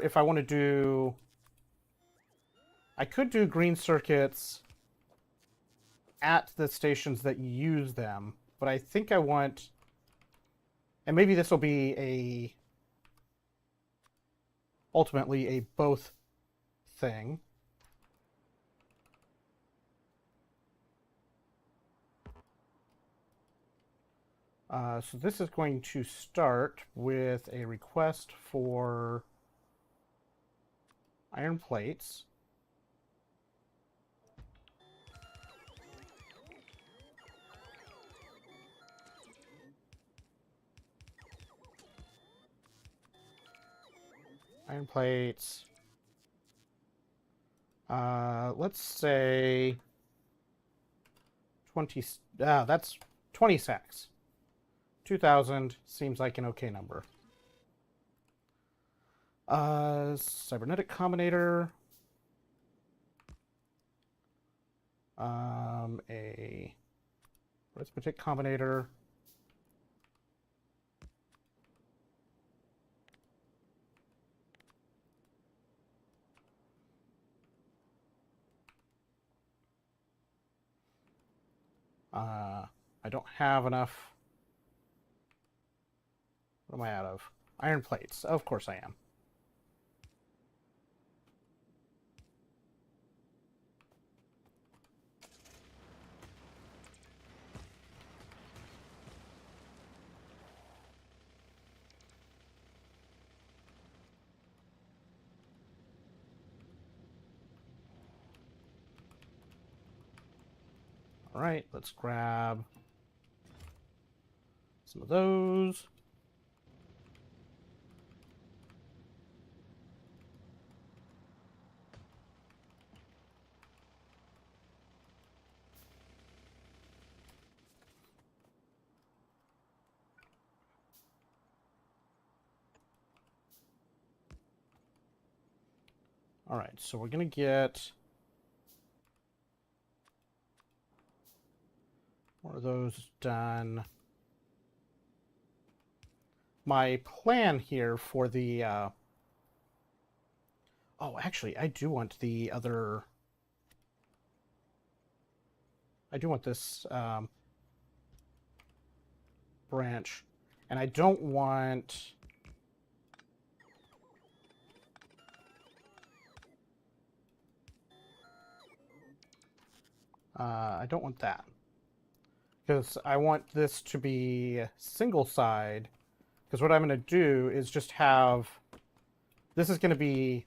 if I want to do... I could do green circuits at the stations that use them, but I think I want... And maybe this will be ultimately a both thing. So this is going to start with a request for iron plates. Iron plates. Let's say 20. That's 20 sacks. 2,000 seems like an okay number. Cybernetic combinator. A arithmetic combinator. I don't have enough. What am I out of? Iron plates. Of course I am. All right, let's grab some of those. All right, so we're going to get more of those done. My plan here for the... Oh, actually, I do want the other... I do want this branch. And I don't want... I don't want that. Because I want this to be single side. Because what I'm going to do is just have... This is going to be...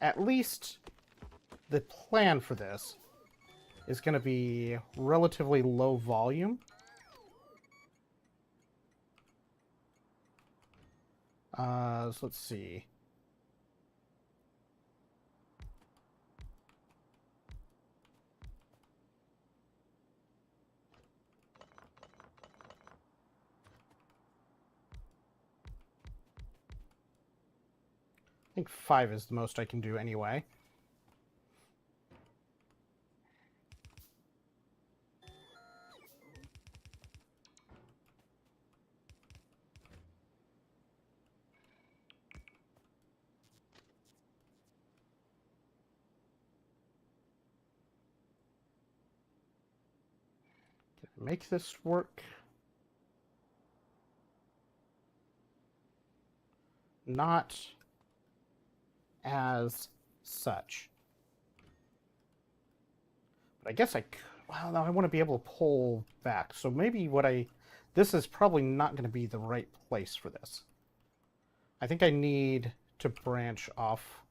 At least the plan for this is going to be relatively low volume. So let's see. I think 5 is the most I can do anyway. Make this work. Not as such. But I guess well, now I want to be able to pull back. So maybe this is probably not going to be the right place for this. I think I need to branch off.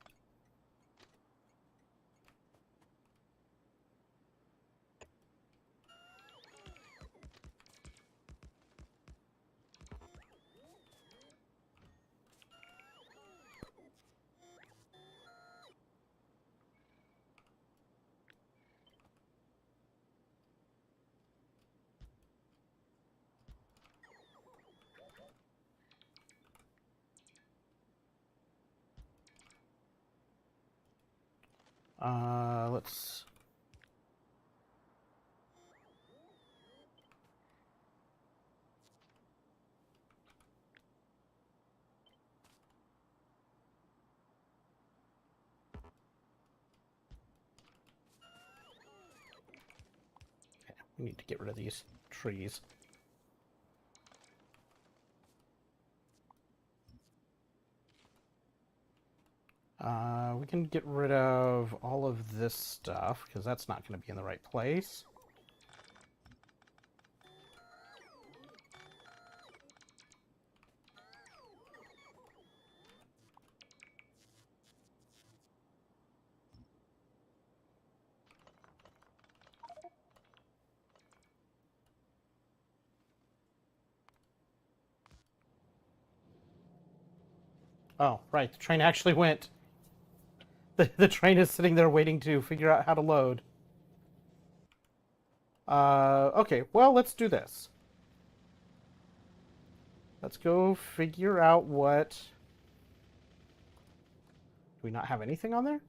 Let's... We need to get rid of these trees. We can get rid of all of this stuff, because that's not going to be in the right place. Oh, right, the train actually went. The train is sitting there waiting to figure out how to load. Okay, well, let's do this. Let's go figure out what... Do we not have anything on there?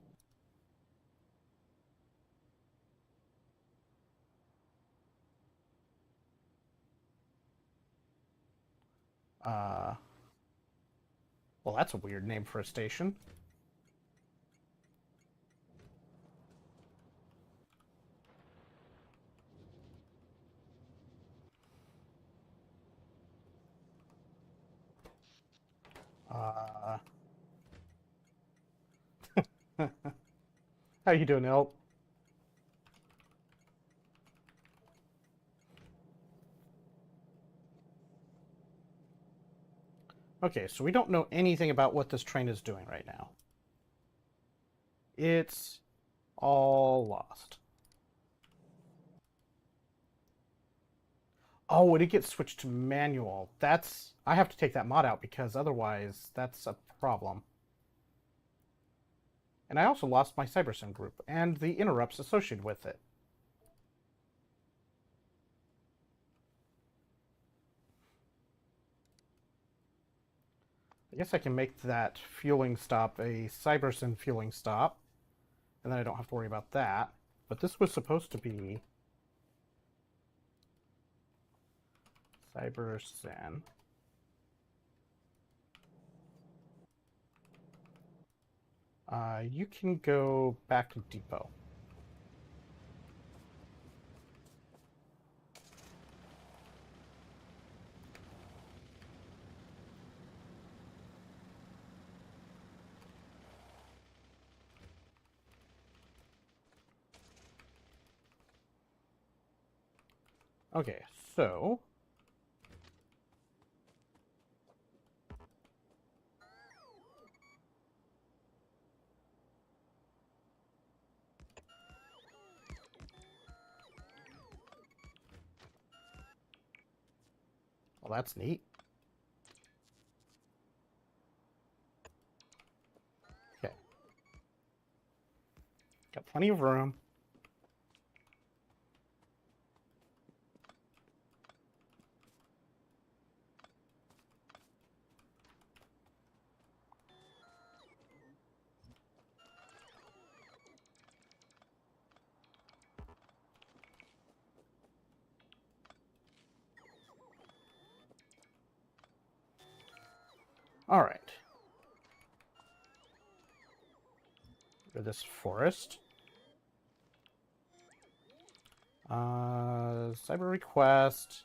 Well, that's a weird name for a station. Uh... How you doing, Elp? Okay, so we don't know anything about what this train is doing right now. It's all lost. Oh, and it gets switched to manual. That's... I have to take that mod out because otherwise that's a problem. And I also lost my CyberSim group and the interrupts associated with it. I guess I can make that fueling stop a CyberSim fueling stop, and then I don't have to worry about that. But this was supposed to be CyberSim. You can go back to depot. Okay, so... Well, that's neat. Okay. Got plenty of room. All right. Go to this forest. Cyber request.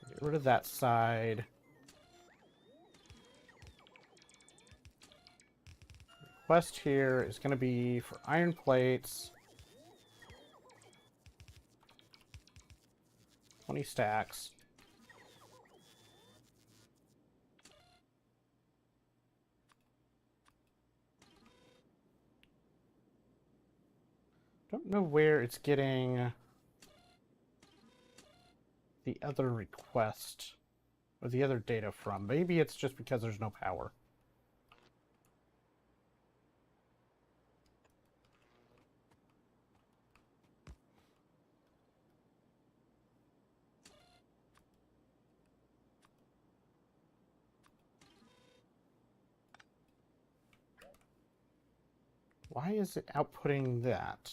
Get rid of that side. Request here is going to be for iron plates. 20 stacks. Don't know where it's getting the other request or the other data from. Maybe it's just because there's no power. Why is it outputting that?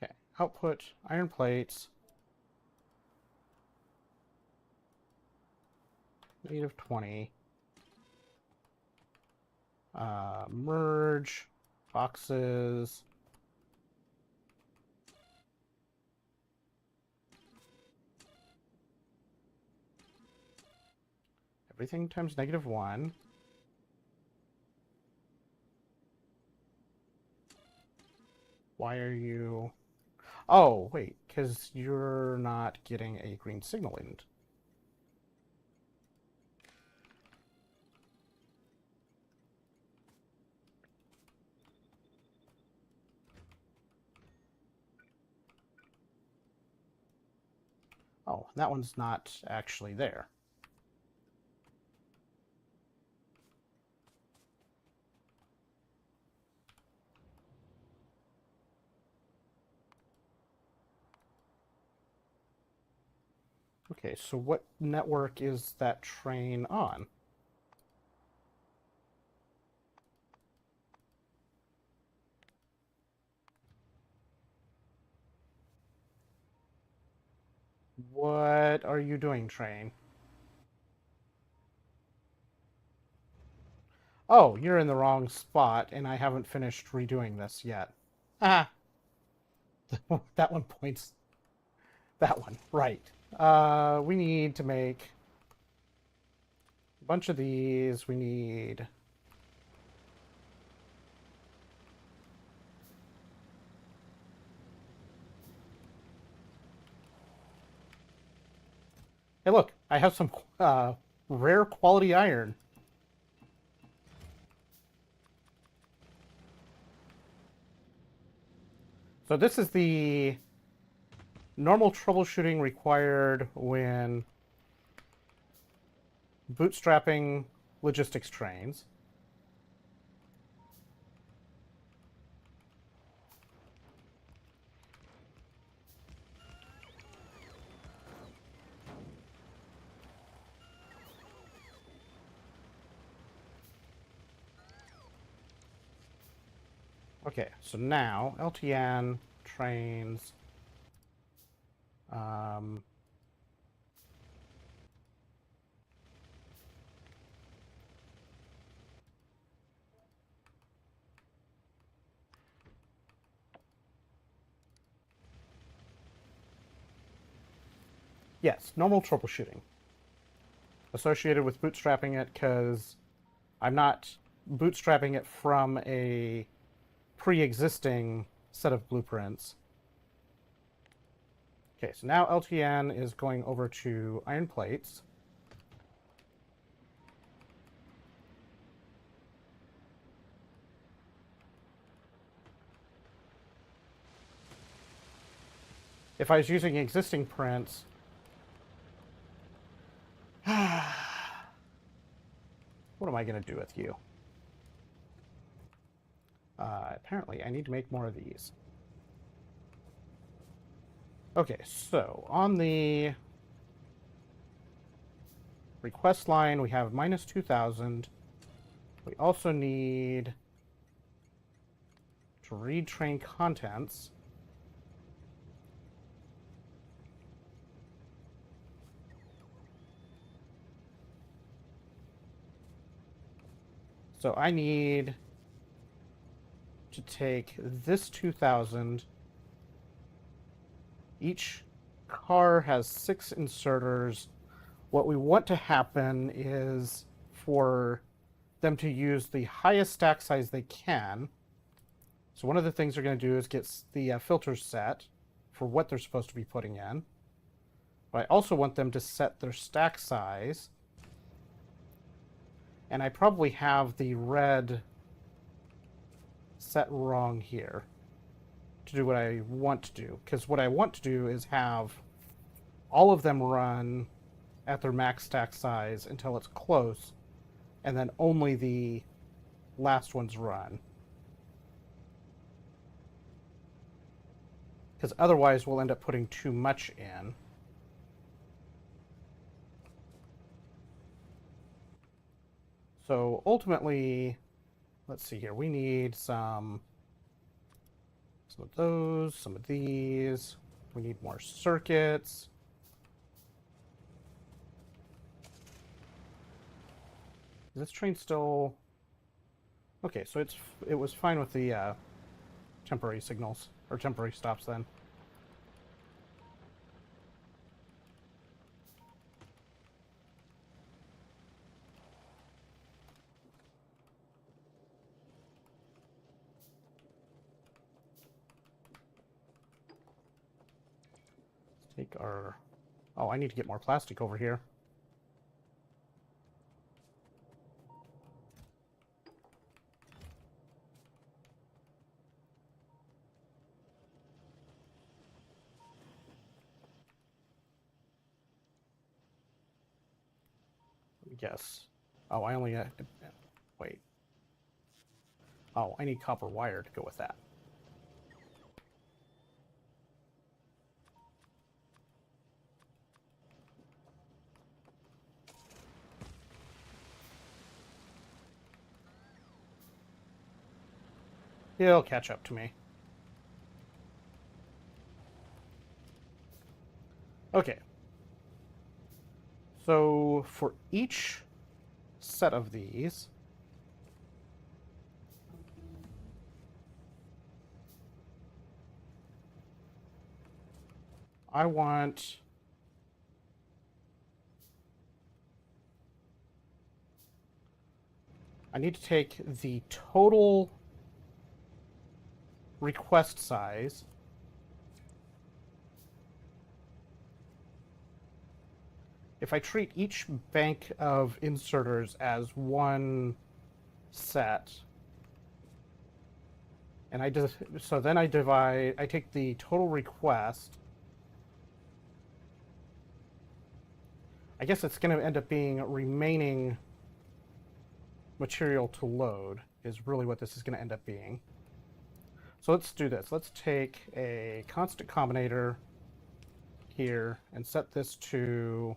Okay. output iron plates. -20. Merge boxes. Everything times -1. Why are you... Oh, wait, because you're not getting a green signal in. Oh, that one's not actually there. Okay, so what network is that train on? What are you doing, train? Oh, you're in the wrong spot, and I haven't finished redoing this yet. Ah, that one points. That one, right. We need to make a bunch of these. We need... Hey, look, I have some rare quality iron. So this is the normal troubleshooting required when bootstrapping logistics trains. Okay, so now LTN trains. Yes, normal troubleshooting associated with bootstrapping it, because I'm not bootstrapping it from a pre-existing set of blueprints. Okay, so now LTN is going over to iron plates. If I was using existing prints... What am I going to do with you? Apparently, I need to make more of these. Okay, so on the request line, we have -2,000. We also need to read train contents. So I need to take this 2,000. Each car has 6 inserters. What we want to happen is for them to use the highest stack size they can. So one of the things they're going to do is get the filters set for what they're supposed to be putting in. But I also want them to set their stack size. And I probably have the red set wrong here to do what I want to do. Because what I want to do is have all of them run at their max stack size until it's close, and then only the last ones run. Because otherwise we'll end up putting too much in. So ultimately, let's see here, we need some Some of those, some of these. We need more circuits. Is this train still... Okay, so it was fine with the temporary signals, or temporary stops then. Let's take our... Oh, I need to get more plastic over here. Yes. Oh, I only... wait. Oh, I need copper wire to go with that. He'll catch up to me. Okay. So, for each set of these... I want... I need to take the total request size if I treat each bank of inserters as one set, and I just so then I divide, I take the total request. I guess it's going to end up being remaining material to load is really what this is going to end up being. So let's do this. Let's take a constant combinator here and set this to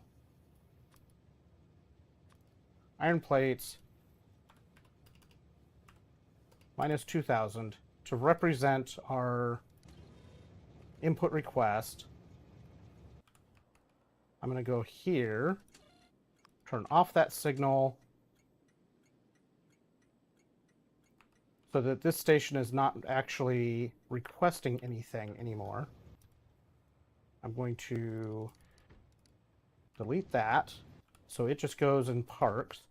iron plates minus 2000 to represent our input request. I'm going to go here, turn off that signal so that this station is not actually requesting anything anymore. I'm going to delete that so it just goes and parks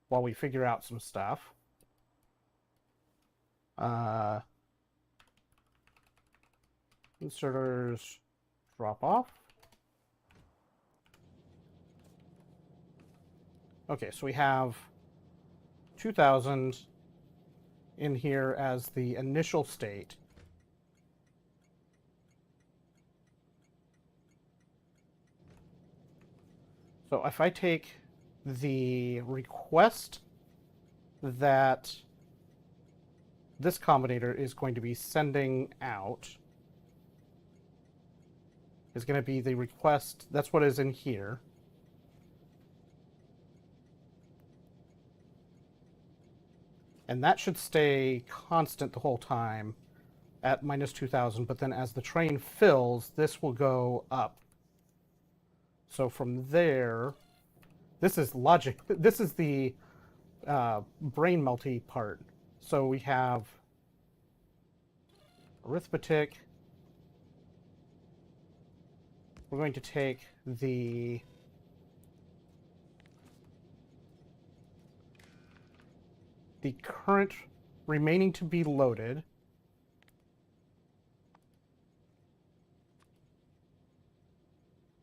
while we figure out some stuff. Inserters drop off. Okay, so we have 2000 in here as the initial state. So if I take the request that this combinator is going to be sending out, is going to be the request, that's what is in here. And that should stay constant the whole time at minus 2000, but then as the train fills, this will go up. So from there, this is logic. This is the brain melty part. So we have arithmetic. We're going to take the current remaining to be loaded.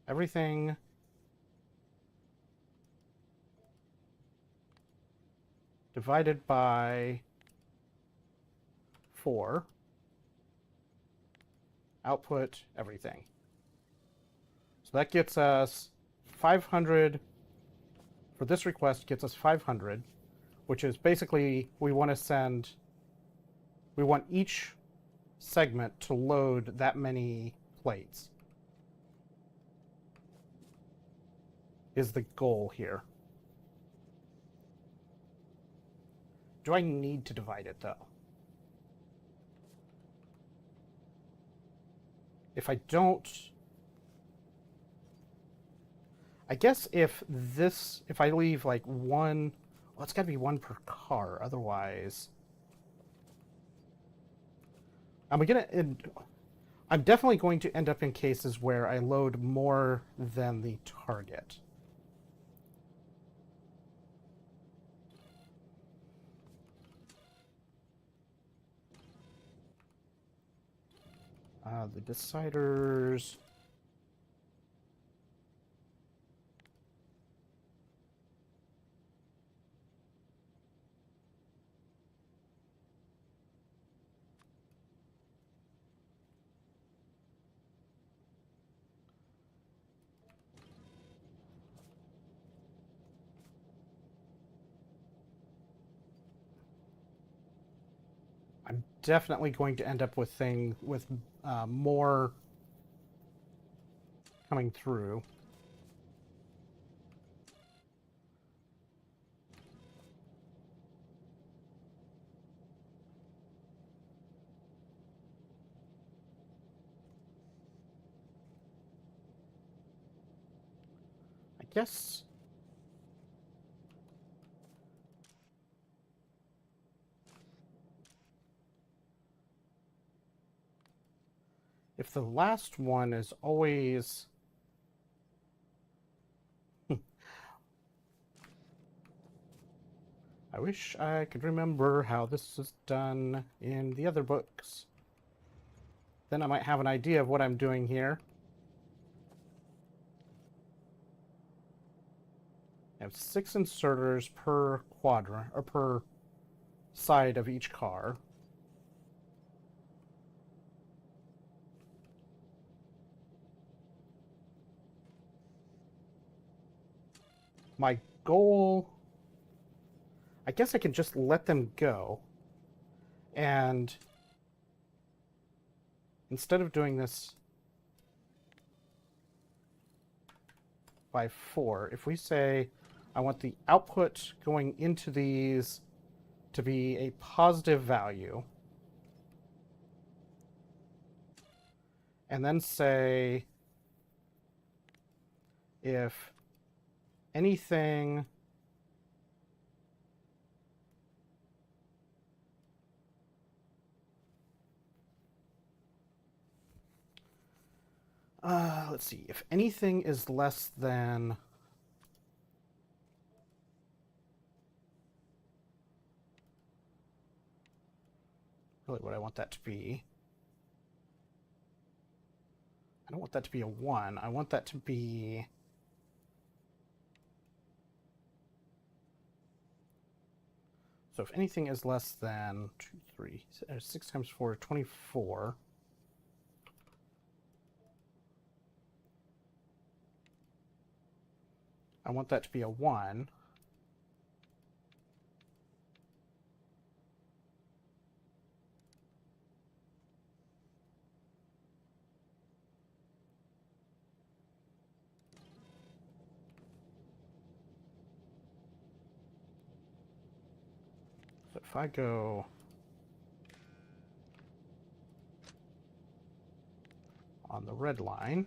Everything divided by 4. Output everything. So that gets us 500. For this request, gets us 500, which is basically we want each segment to load that many plates. Is the goal here. Do I need to divide it though? if I don't... I guess if I leave like one... Well, it's got to be one per car, otherwise... I'm definitely going to end up in cases where I load more than the target. The deciders... I'm definitely going to end up with more coming through. I guess... if the last one is always... I wish I could remember how this is done in the other books. Then I might have an idea of what I'm doing here. I have 6 inserters per quadrant, or per side of each car. My goal... I guess I can just let them go. And instead of doing this by 4, if we say I want the output going into these to be a positive value, and then say if anything let's see, if anything is less than really what I want that to be. I don't want that to be a 1. I want that to be... So if anything is less than 6 times 4, 24. I want that to be a 1. So if I go on the red line,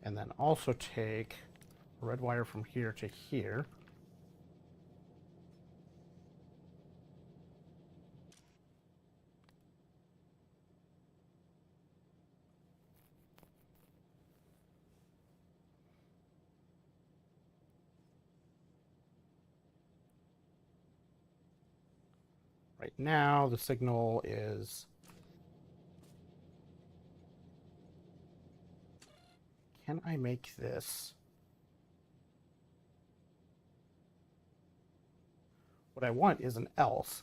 and then also take a red wire from here to here. Right now, the signal is... Can I make this... What I want is an else.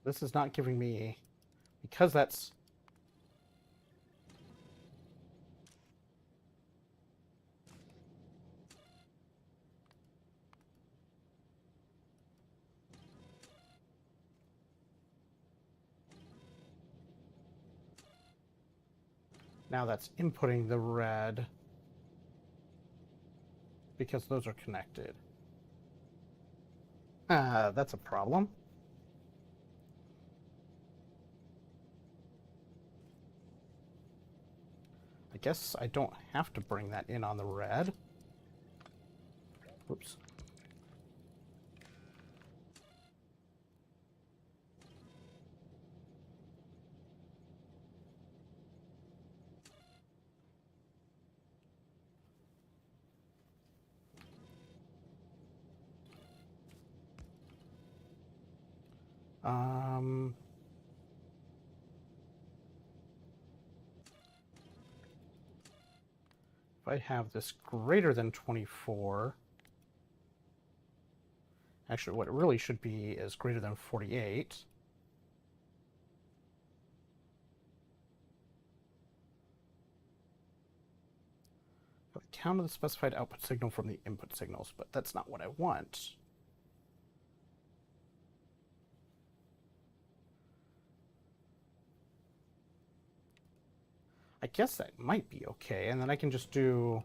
This is not giving me... Because that's... Now that's inputting the red. Because those are connected. That's a problem. I guess I don't have to bring that in on the red. Oops. If I have this greater than 24, actually what it really should be is greater than 48. Count the specified output signal from the input signals, but that's not what I want. I guess that might be okay, and then I can just do...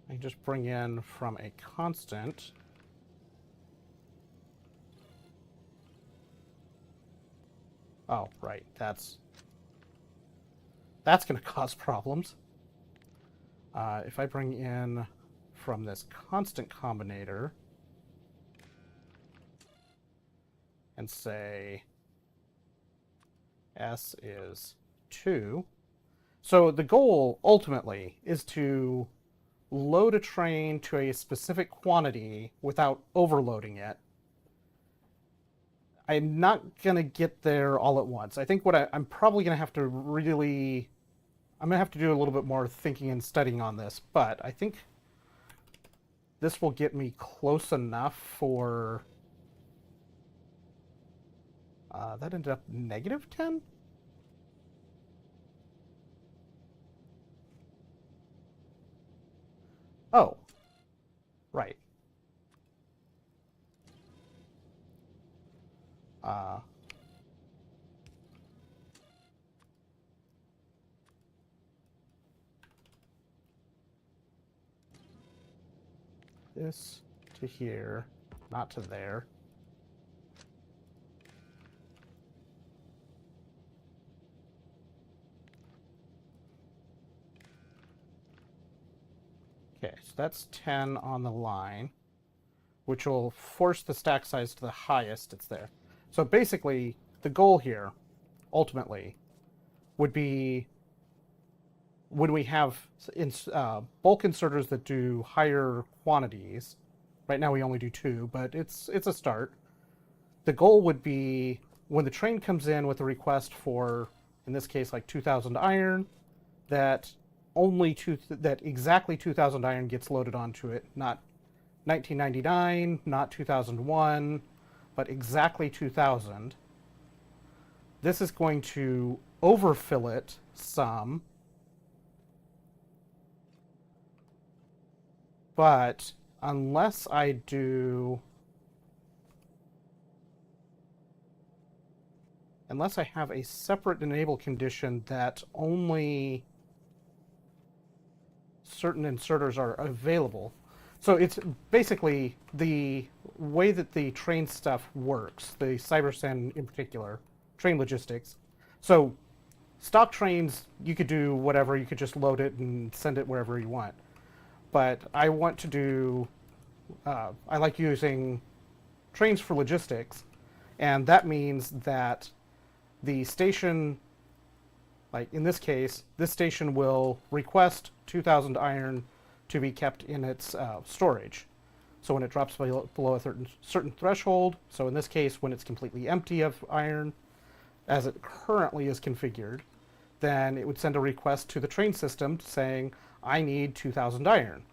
I can just bring in from a constant... Oh, right, that's going to cause problems. If I bring in from this constant combinator and say S is 2. So the goal, ultimately, is to load a train to a specific quantity without overloading it. I'm not going to get there all at once. I think what I'm probably going to have to really... I'm going to have to do a little bit more thinking and studying on this, but I think this will get me close enough for... that ended up negative 10? Oh. Right. This to here, not to there. Okay, so that's 10 on the line, which will force the stack size to the highest it's there. So basically, the goal here, ultimately, would be when we have bulk inserters that do higher quantities. Right now we only do 2, but it's a start. The goal would be when the train comes in with a request for, in this case, like 2,000 iron, that exactly 2,000 iron gets loaded onto it, not 1999, not 2001, but exactly 2,000. This is going to overfill it some, but unless I have a separate enable condition that only certain inserters are available. So it's basically the way that the train stuff works, the CyberSend in particular, train logistics. So stock trains, you could do whatever, you could just load it and send it wherever you want. But I want to do, I like using trains for logistics, and that means that the station, like in this case, this station will request 2,000 iron to be kept in its storage. So when it drops below a certain threshold, so in this case when it's completely empty of iron, as it currently is configured, then it would send a request to the train system saying, I need 2,000 iron.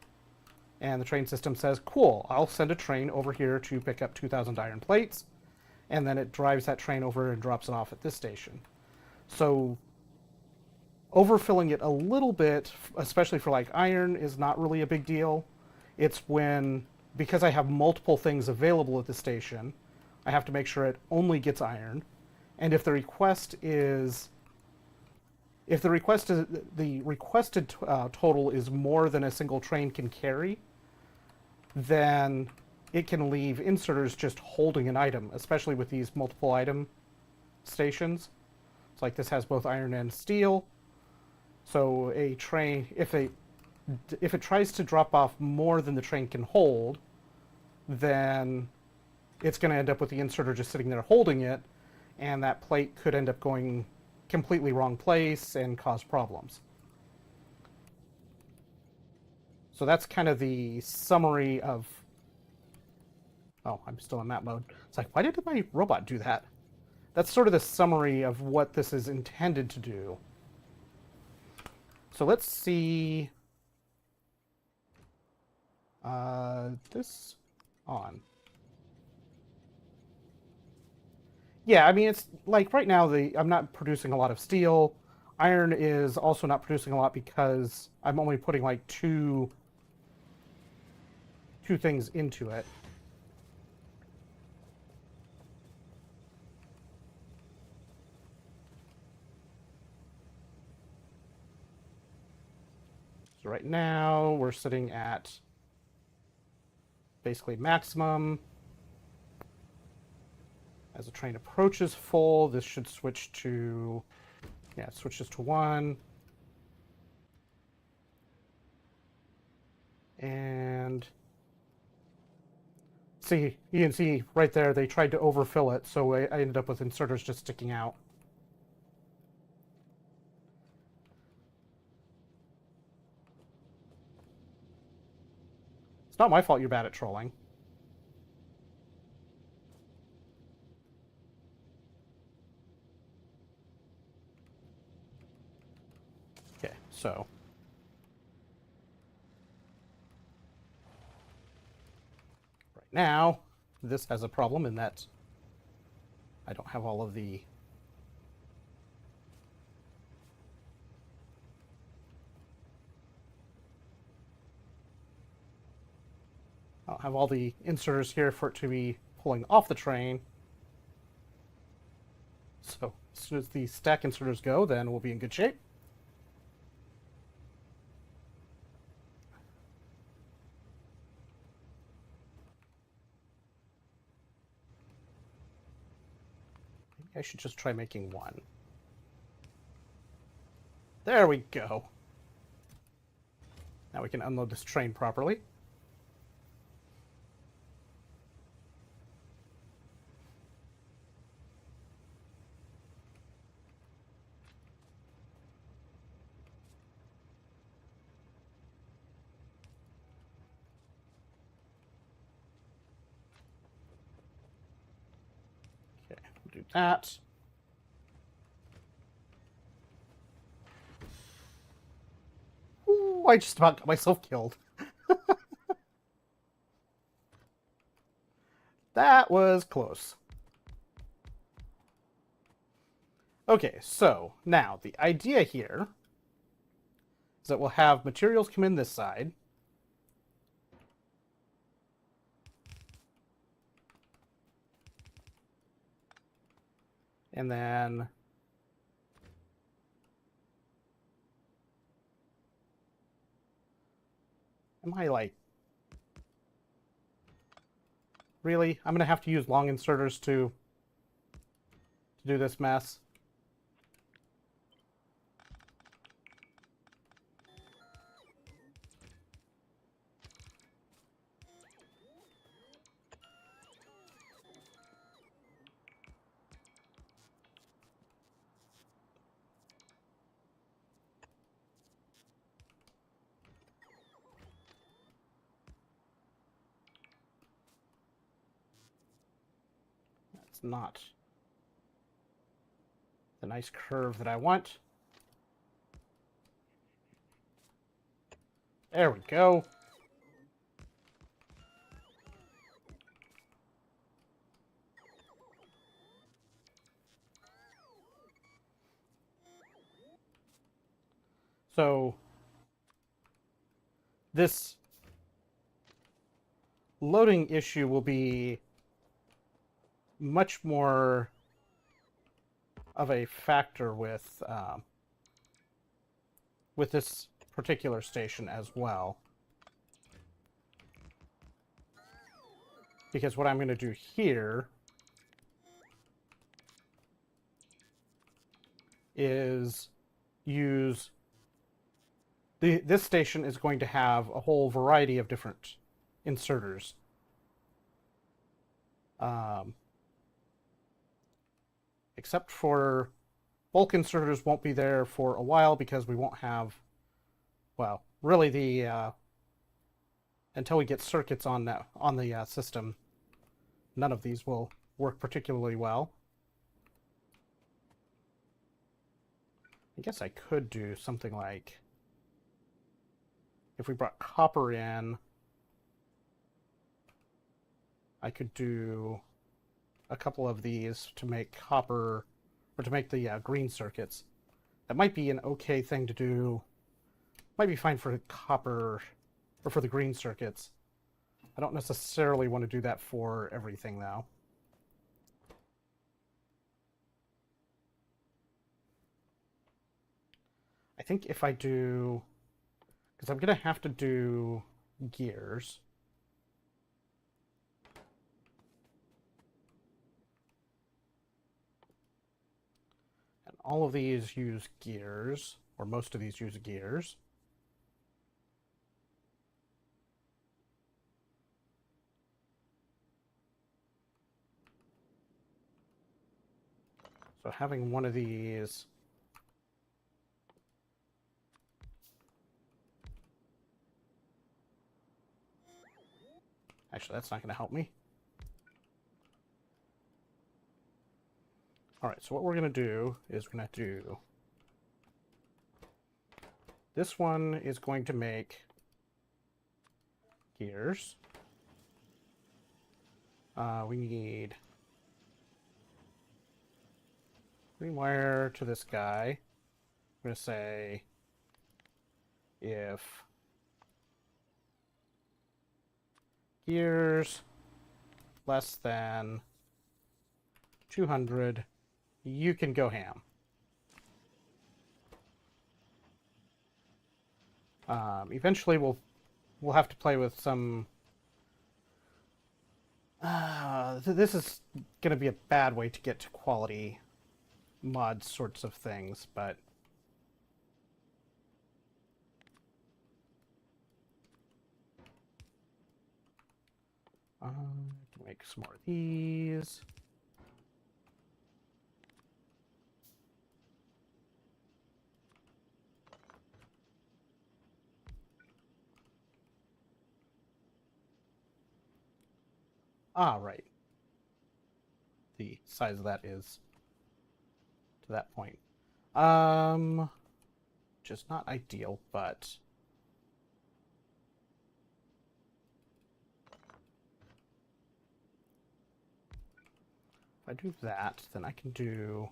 And the train system says, cool, I'll send a train over here to pick up 2,000 iron plates. And then it drives that train over and drops it off at this station. So overfilling it a little bit, especially for like iron, is not really a big deal. It's when, because I have multiple things available at the station, I have to make sure it only gets iron. And if the requested total is more than a single train can carry, then it can leave inserters just holding an item, especially with these multiple item stations. It's like this has both iron and steel. So a train, if it tries to drop off more than the train can hold, then it's going to end up with the inserter just sitting there holding it, and that plate could end up going completely wrong place and cause problems. So that's kind of the summary of... Oh, I'm still in map mode. It's like, why did my robot do that? That's sort of the summary of what this is intended to do. So let's see... this on. Yeah, I mean, it's like right now I'm not producing a lot of steel. Iron is also not producing a lot because I'm only putting like two things into it. So right now we're sitting at basically maximum. As the train approaches full, this should switch to, yeah, it switches to 1. And see, you can see right there, they tried to overfill it, so I ended up with inserters just sticking out. It's not my fault you're bad at trolling. Okay, so right now, this has a problem in that I don't have all of the... I don't have all the inserters here for it to be pulling off the train. So as soon as the stack inserters go, then we'll be in good shape. Maybe I should just try making 1. There we go. Now we can unload this train properly. Okay, we'll do that. Ooh, I just about got myself killed. That was close. Okay, so now the idea here is that we'll have materials come in this side. And then am I like... Really? I'm going to have to use long inserters to do this mess. That's not the nice curve that I want. There we go. So this loading issue will be much more of a factor with this particular station as well. Because what I'm going to do here is use this station is going to have a whole variety of different inserters. Except for bulk inserters won't be there for a while because we won't have, well, really the until we get circuits on the system, none of these will work particularly well. I guess I could do something like, if we brought copper in, I could do a couple of these to make copper, or to make the green circuits. That might be an okay thing to do. Might be fine for copper, or for the green circuits. I don't necessarily want to do that for everything, though. I think if I do, because I'm going to have to do gears. And all of these use gears, or most of these use gears. So having one of these actually, that's not going to help me. All right, so what we're going to do is we're going to do this one is going to make gears. We need green wire to this guy. I'm going to say if gears less than 200, you can go ham. Eventually we'll have to play with some. This is going to be a bad way to get to quality mod sorts of things, but to make some more of these. Ah, right. The size of that is to that point. Which is not ideal, but if I do that, then I can do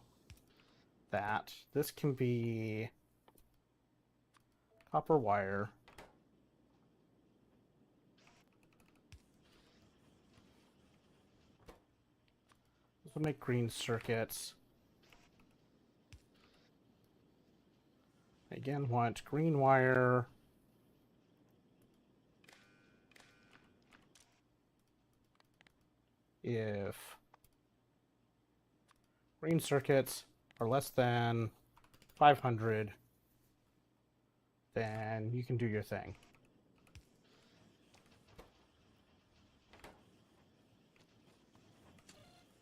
that. This can be copper wire. This will make green circuits. Again, want green wire. If green circuits are less than 500, then you can do your thing.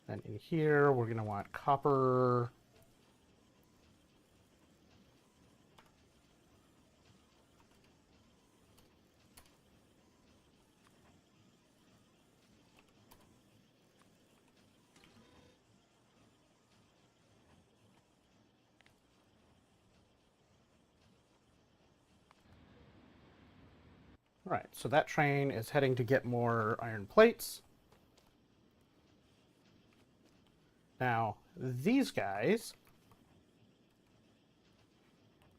Then in here, we're going to want copper. Alright, so that train is heading to get more iron plates. Now, these guys,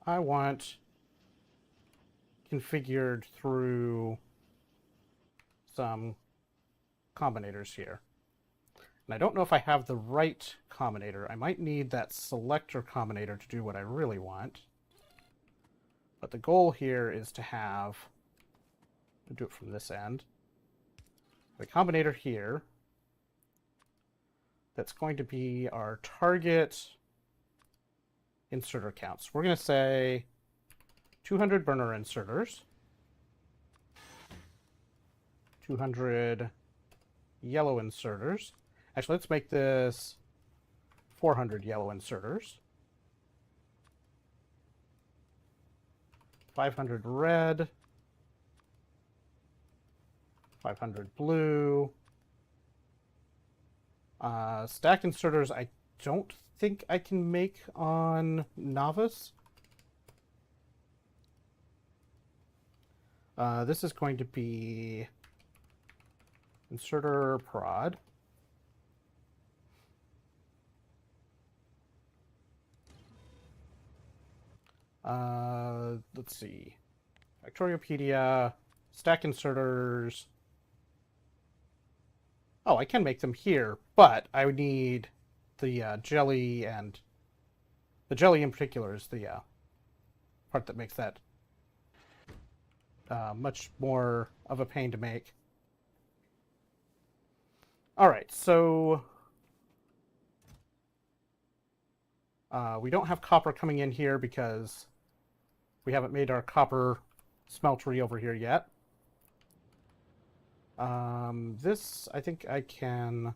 I want configured through some combinators here. And I don't know if I have the right combinator. I might need that selector combinator to do what I really want. But the goal here is to have, I'll do it from this end, the combinator here that's going to be our target inserter counts. We're going to say 200 burner inserters, 200 yellow inserters. Actually, let's make this 400 yellow inserters, 500 red, 500 blue. Stacked inserters, I don't think I can make on novice. This is going to be inserter prod. Let's see. Factoriopedia, stack inserters. Oh, I can make them here, but I would need the jelly, and the jelly in particular is the part that makes that much more of a pain to make. Alright, so we don't have copper coming in here because we haven't made our copper smeltery over here yet. This, I think I can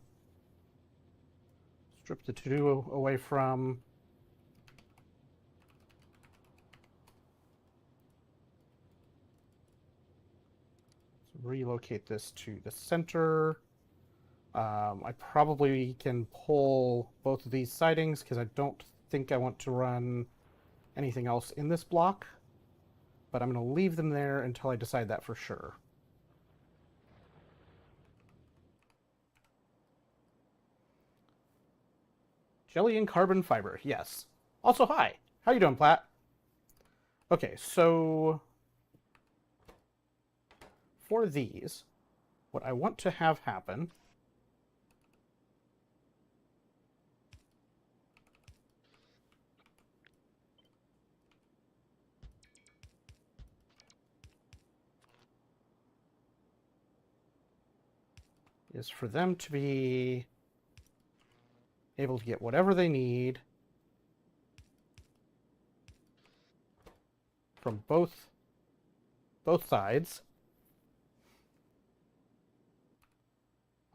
strip the to-do away from. Let's relocate this to the center. I probably can pull both of these sidings because I don't think I want to run anything else in this block. But I'm going to leave them there until I decide that for sure. Jelly and carbon fiber, yes. Also, hi. How you doing, Platt? Okay, so for these, what I want to have happen is for them to be able to get whatever they need from both sides.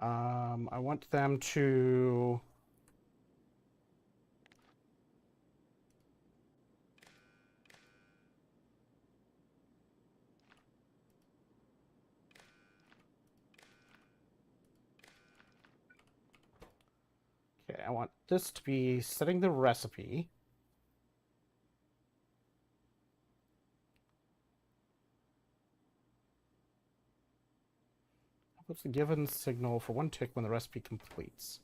I want them to okay, I want this to be setting the recipe. What's the given signal for 1 tick when the recipe completes?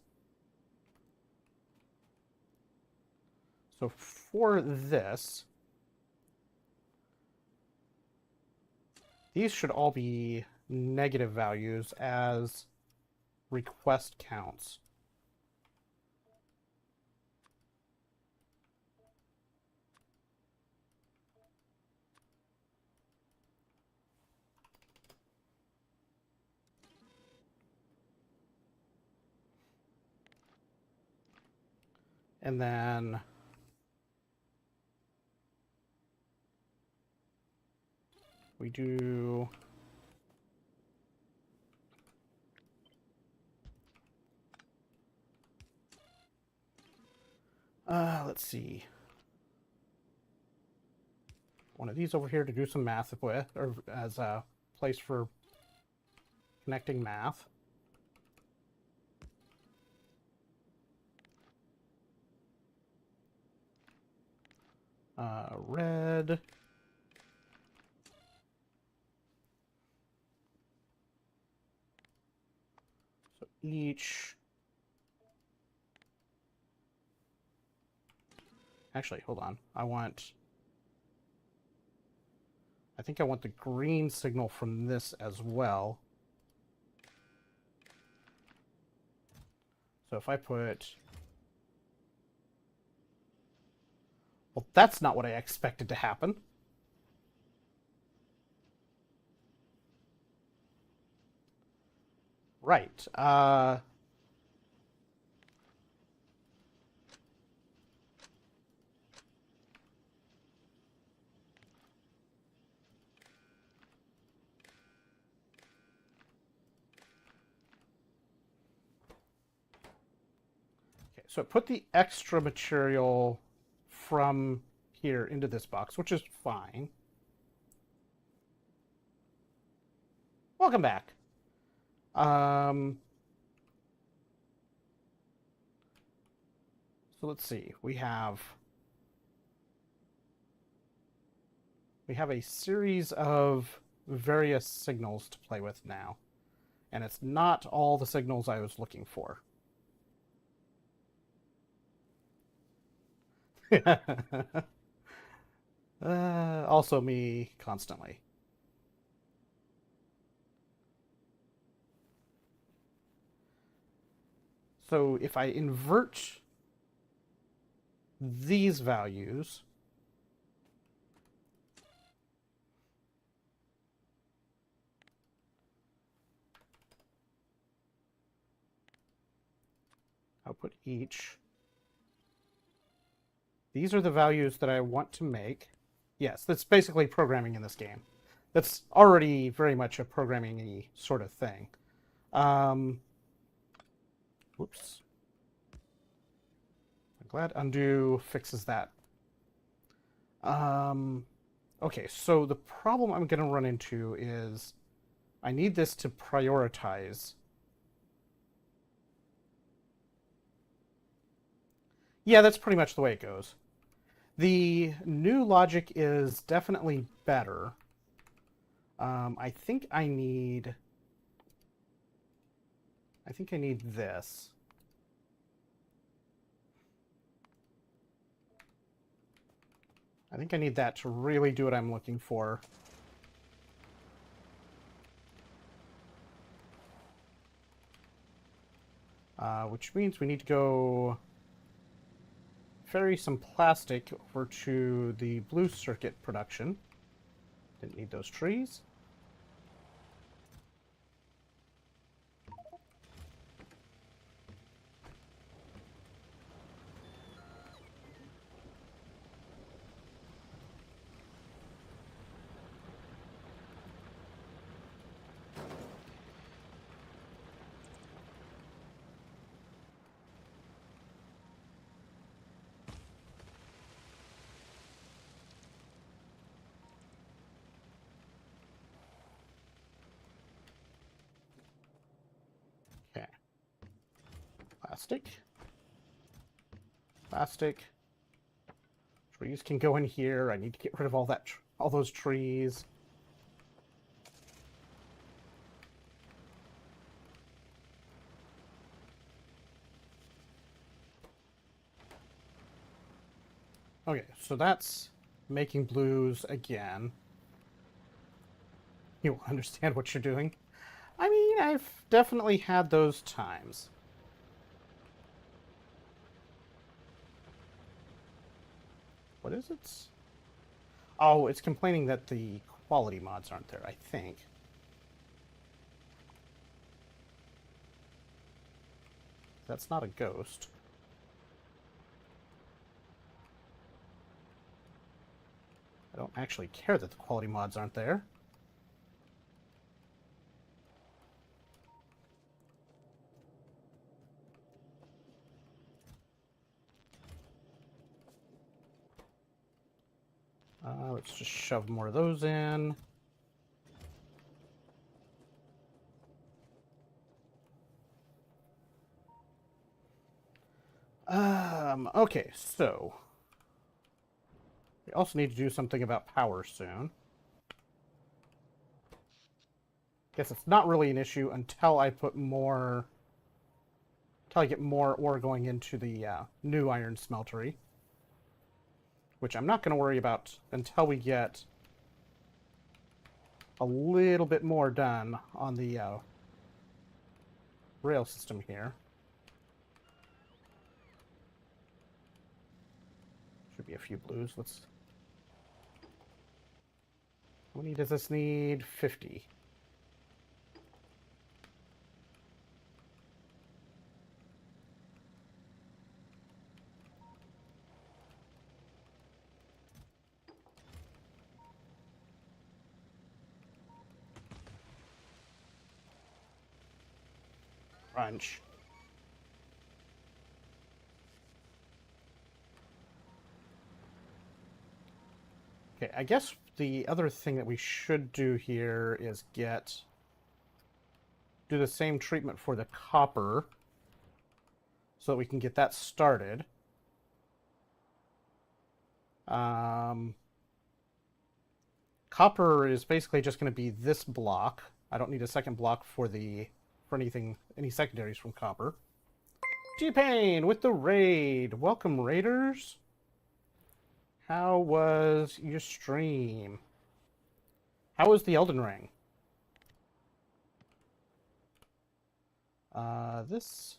So for this, these should all be negative values as request counts. And then we do let's see. One of these over here to do some math with, or as a place for connecting math. Red. each... Actually, hold on. I think I want the green signal from this as well. So if I put... Well, that's not what I expected to happen. Right. Okay, so put the extra material from here into this box, which is fine. Welcome back. So let's see. We have a series of various signals to play with now. And it's not all the signals I was looking for. Also me constantly. So if I invert these values, output each. These are the values that I want to make. Yes, that's basically programming in this game. That's already very much a programming-y sort of thing. Whoops. I'm glad undo fixes that. Okay, so the problem I'm going to run into is I need this to prioritize. Yeah, that's pretty much the way it goes. The new logic is definitely better. I think I need this. I think I need that to really do what I'm looking for. Which means we need to go ferry some plastic over to the blue circuit production. Didn't need those trees. Okay. Plastic. Plastic. Trees can go in here. I need to get rid of all those trees. Okay, so that's making blues again. You understand what you're doing? I mean, I've definitely had those times. What is it? Oh, it's complaining that the quality mods aren't there, I think. That's not a ghost. I don't actually care that the quality mods aren't there. Let's just shove more of those in. Okay, so we also need to do something about power soon. Guess it's not really an issue until I put more probably get more ore going into the new iron smeltery, which I'm not going to worry about until we get a little bit more done on the rail system here. Should be a few blues. Let's... How many does this need? 50. Crunch. Okay, I guess the other thing that we should do here is do the same treatment for the copper so that we can get that started. Copper is basically just going to be this block. I don't need a second block for any secondaries from copper. T-Pain with the raid. Welcome, raiders. How was your stream? How was the Elden Ring? This...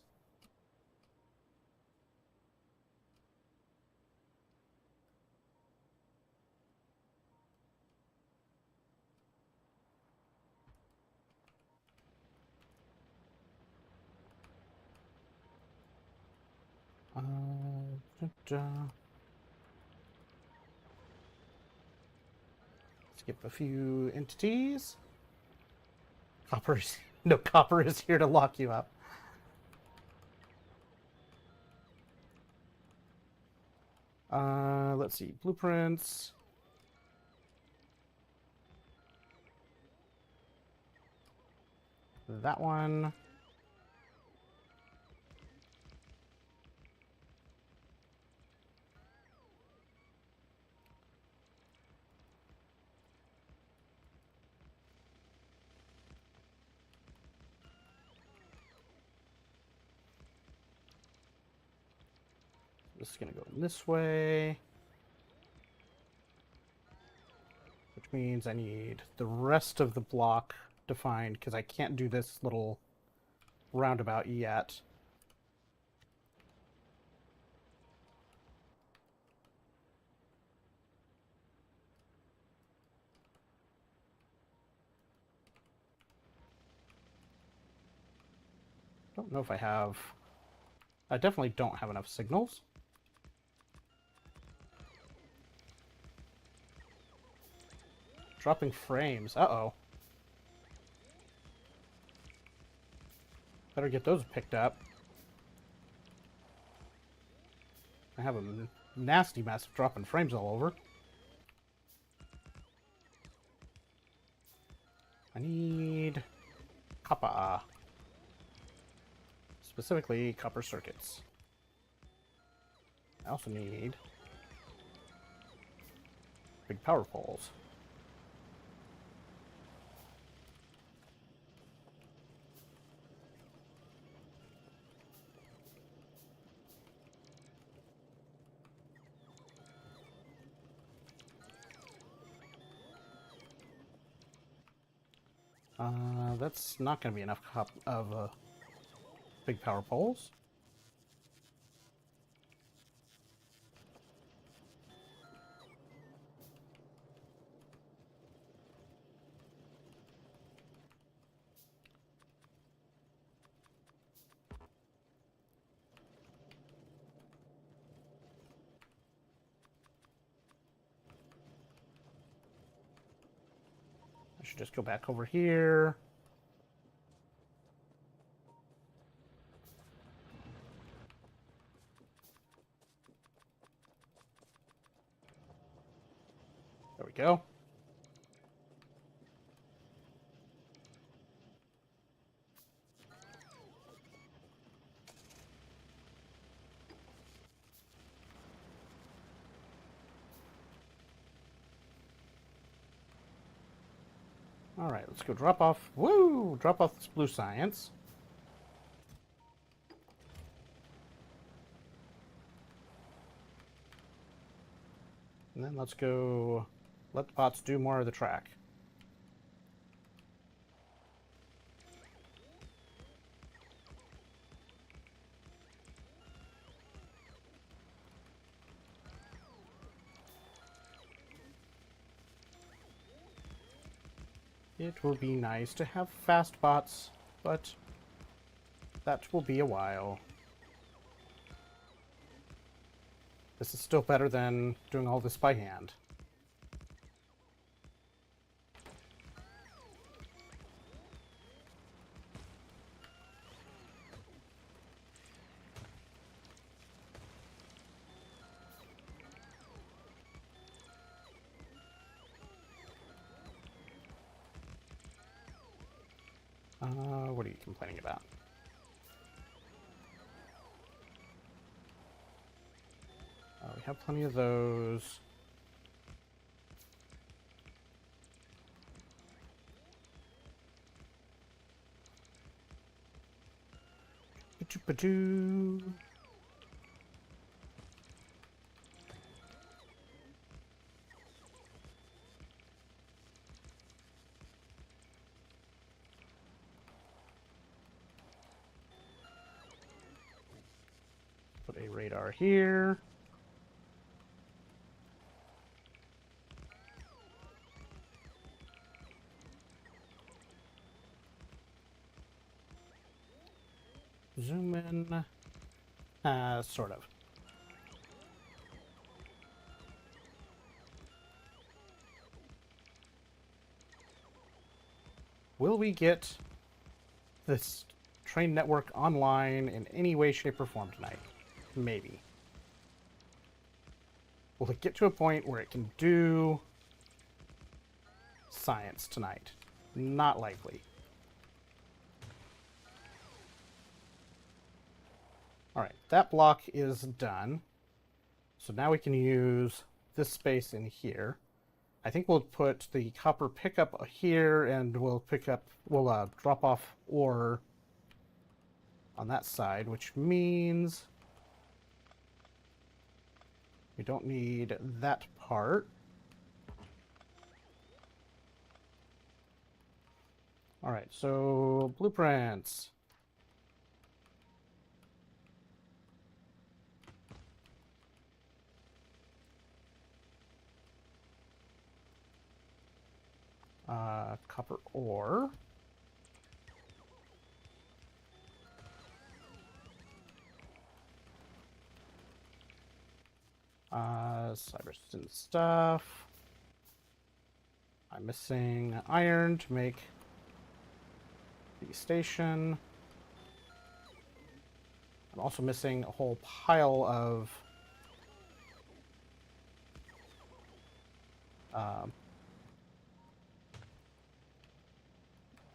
Skip a few entities. No, copper is here to lock you up. Let's see, blueprints. That one. This is going to go in this way. Which means I need the rest of the block defined, because I can't do this little roundabout yet. Don't know if I have... I definitely don't have enough signals. Dropping frames. Uh-oh. Better get those picked up. I have a nasty mess of dropping frames all over. I need copper. Specifically, copper circuits. I also need big power poles. That's not going to be enough of big power poles. I should just go back over here. There we go. All right, let's go drop off. Woo! Drop off this blue science. And then let's go let the bots do more of the track. It will be nice to have fast bots, but that will be a while. This is still better than doing all this by hand. What are you complaining about? We have plenty of those. Ba-doo. Put a radar here. Zoom in. Sort of. Will we get this train network online in any way, shape, or form tonight? Maybe. Will it get to a point where it can do science tonight? Not likely. Alright, that block is done. So now we can use this space in here. I think we'll put the copper pickup here, and we'll drop off ore on that side, which means we don't need that part. Alright, so blueprints. Copper ore. Cybersyn stuff. I'm missing iron to make the station. I'm also missing a whole pile of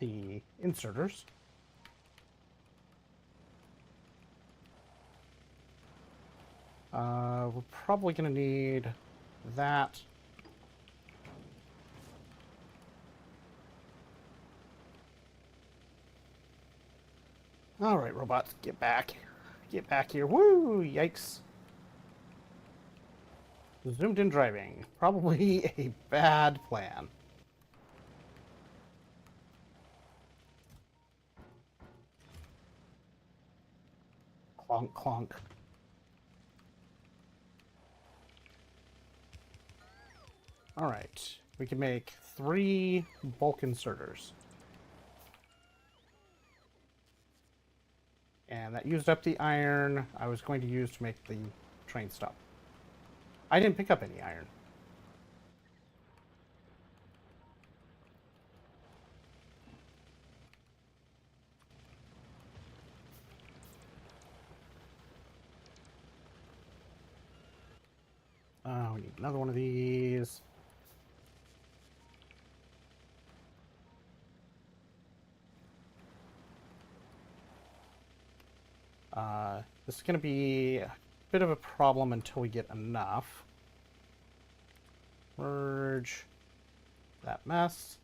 the inserters. We're probably going to need that. All right, robots, get back. Get back here. Woo! Yikes. Zoomed in driving. Probably a bad plan. Clonk, clonk. Alright, we can make 3 bulk inserters. And that used up the iron I was going to use to make the train stop. I didn't pick up any iron. We need another one of these. This is going to be a bit of a problem until we get enough. Merge that mess.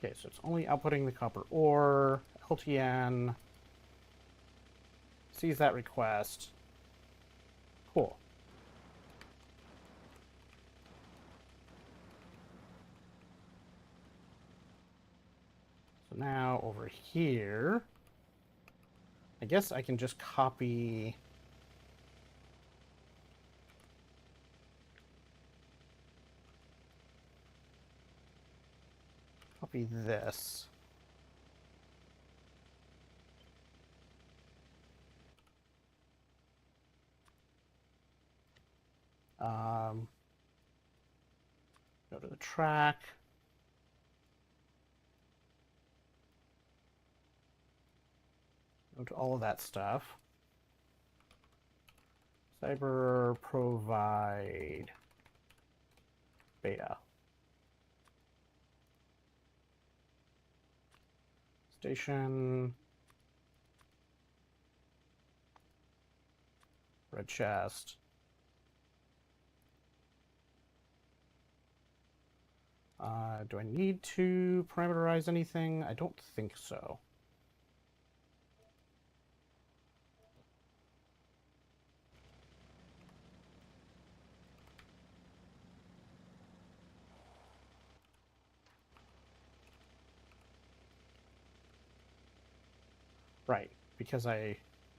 Okay, so it's only outputting the copper ore. LTN sees that request. Cool. So now over here, I guess I can just copy this. Go to the track. Go to all of that stuff. Cyber provide beta. Station. Red chest. Do I need to parameterize anything? I don't think so. Right, because I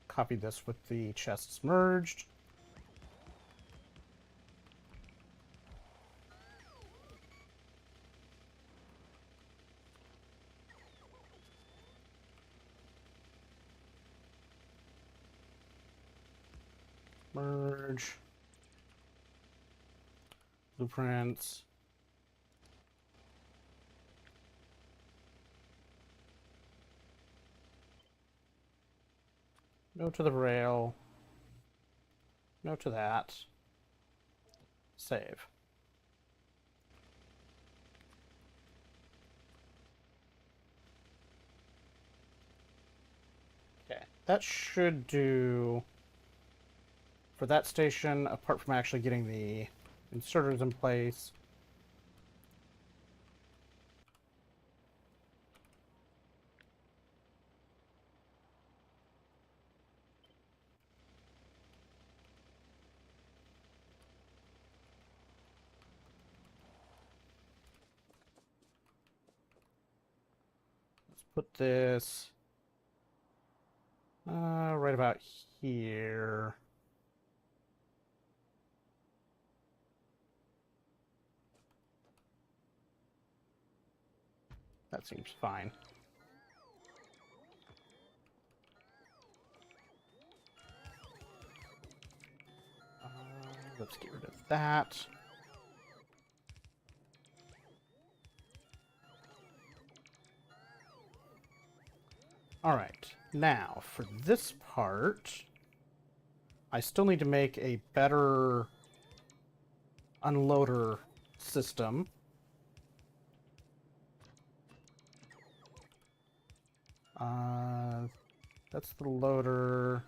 copied this with the chests merged. Merge. Blueprints. No to the rail. No to that. Save. Okay, that should do for that station, apart from actually getting the inserters in place. Let's put this right about here. That seems fine. Let's get rid of that. All right, now for this part, I still need to make a better unloader system. That's the loader.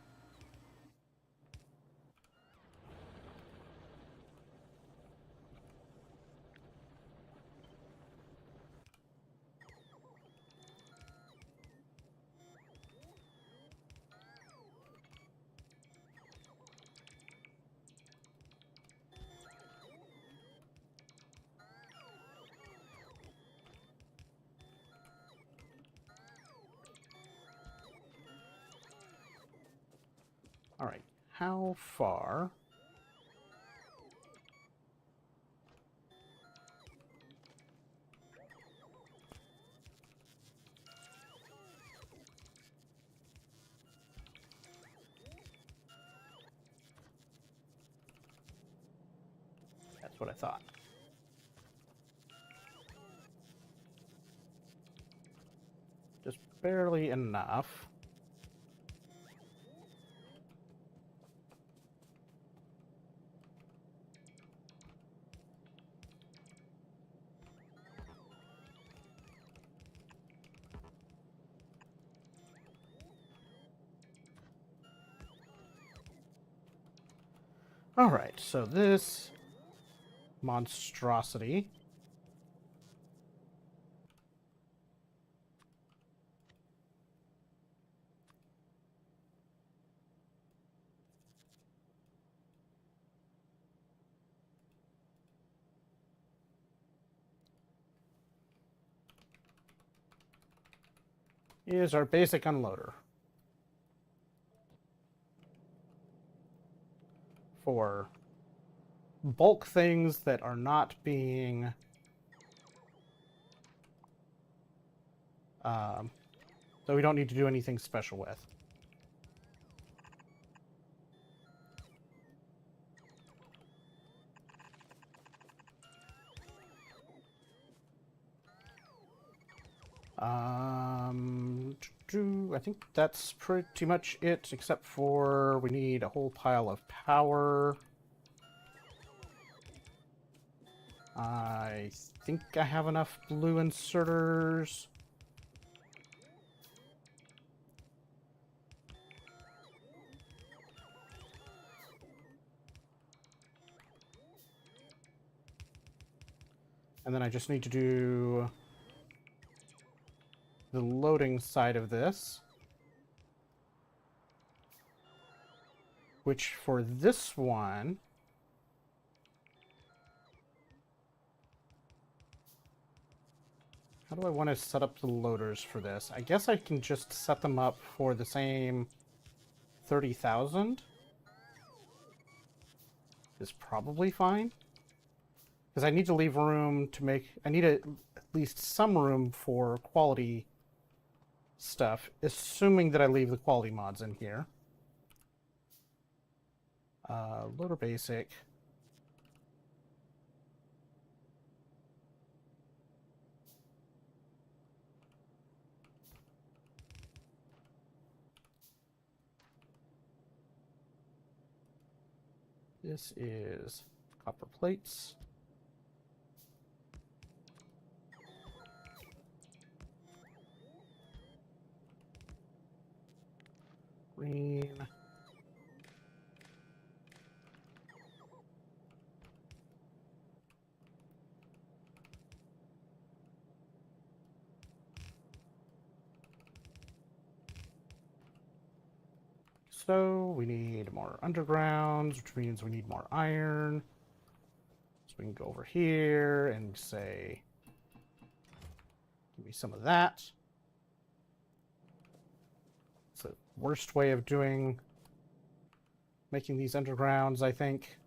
All right, how far? That's what I thought. Just barely enough. All right, so this monstrosity. is our basic unloader. For bulk things that are not being that we don't need to do anything special with. I think that's pretty much it, except for we need a whole pile of power. I think I have enough blue inserters. And then I just need to do the loading side of this. Which for this one... How do I want to set up the loaders for this? I guess I can just set them up for the same 30,000. Is probably fine. Because I need to leave room to make... I need at least some room for quality stuff, assuming that I leave the quality mods in here. Loader basic. This is copper plates. Green. So we need more undergrounds, which means we need more iron. So we can go over here and say, give me some of that. It's the worst way of making these undergrounds, I think.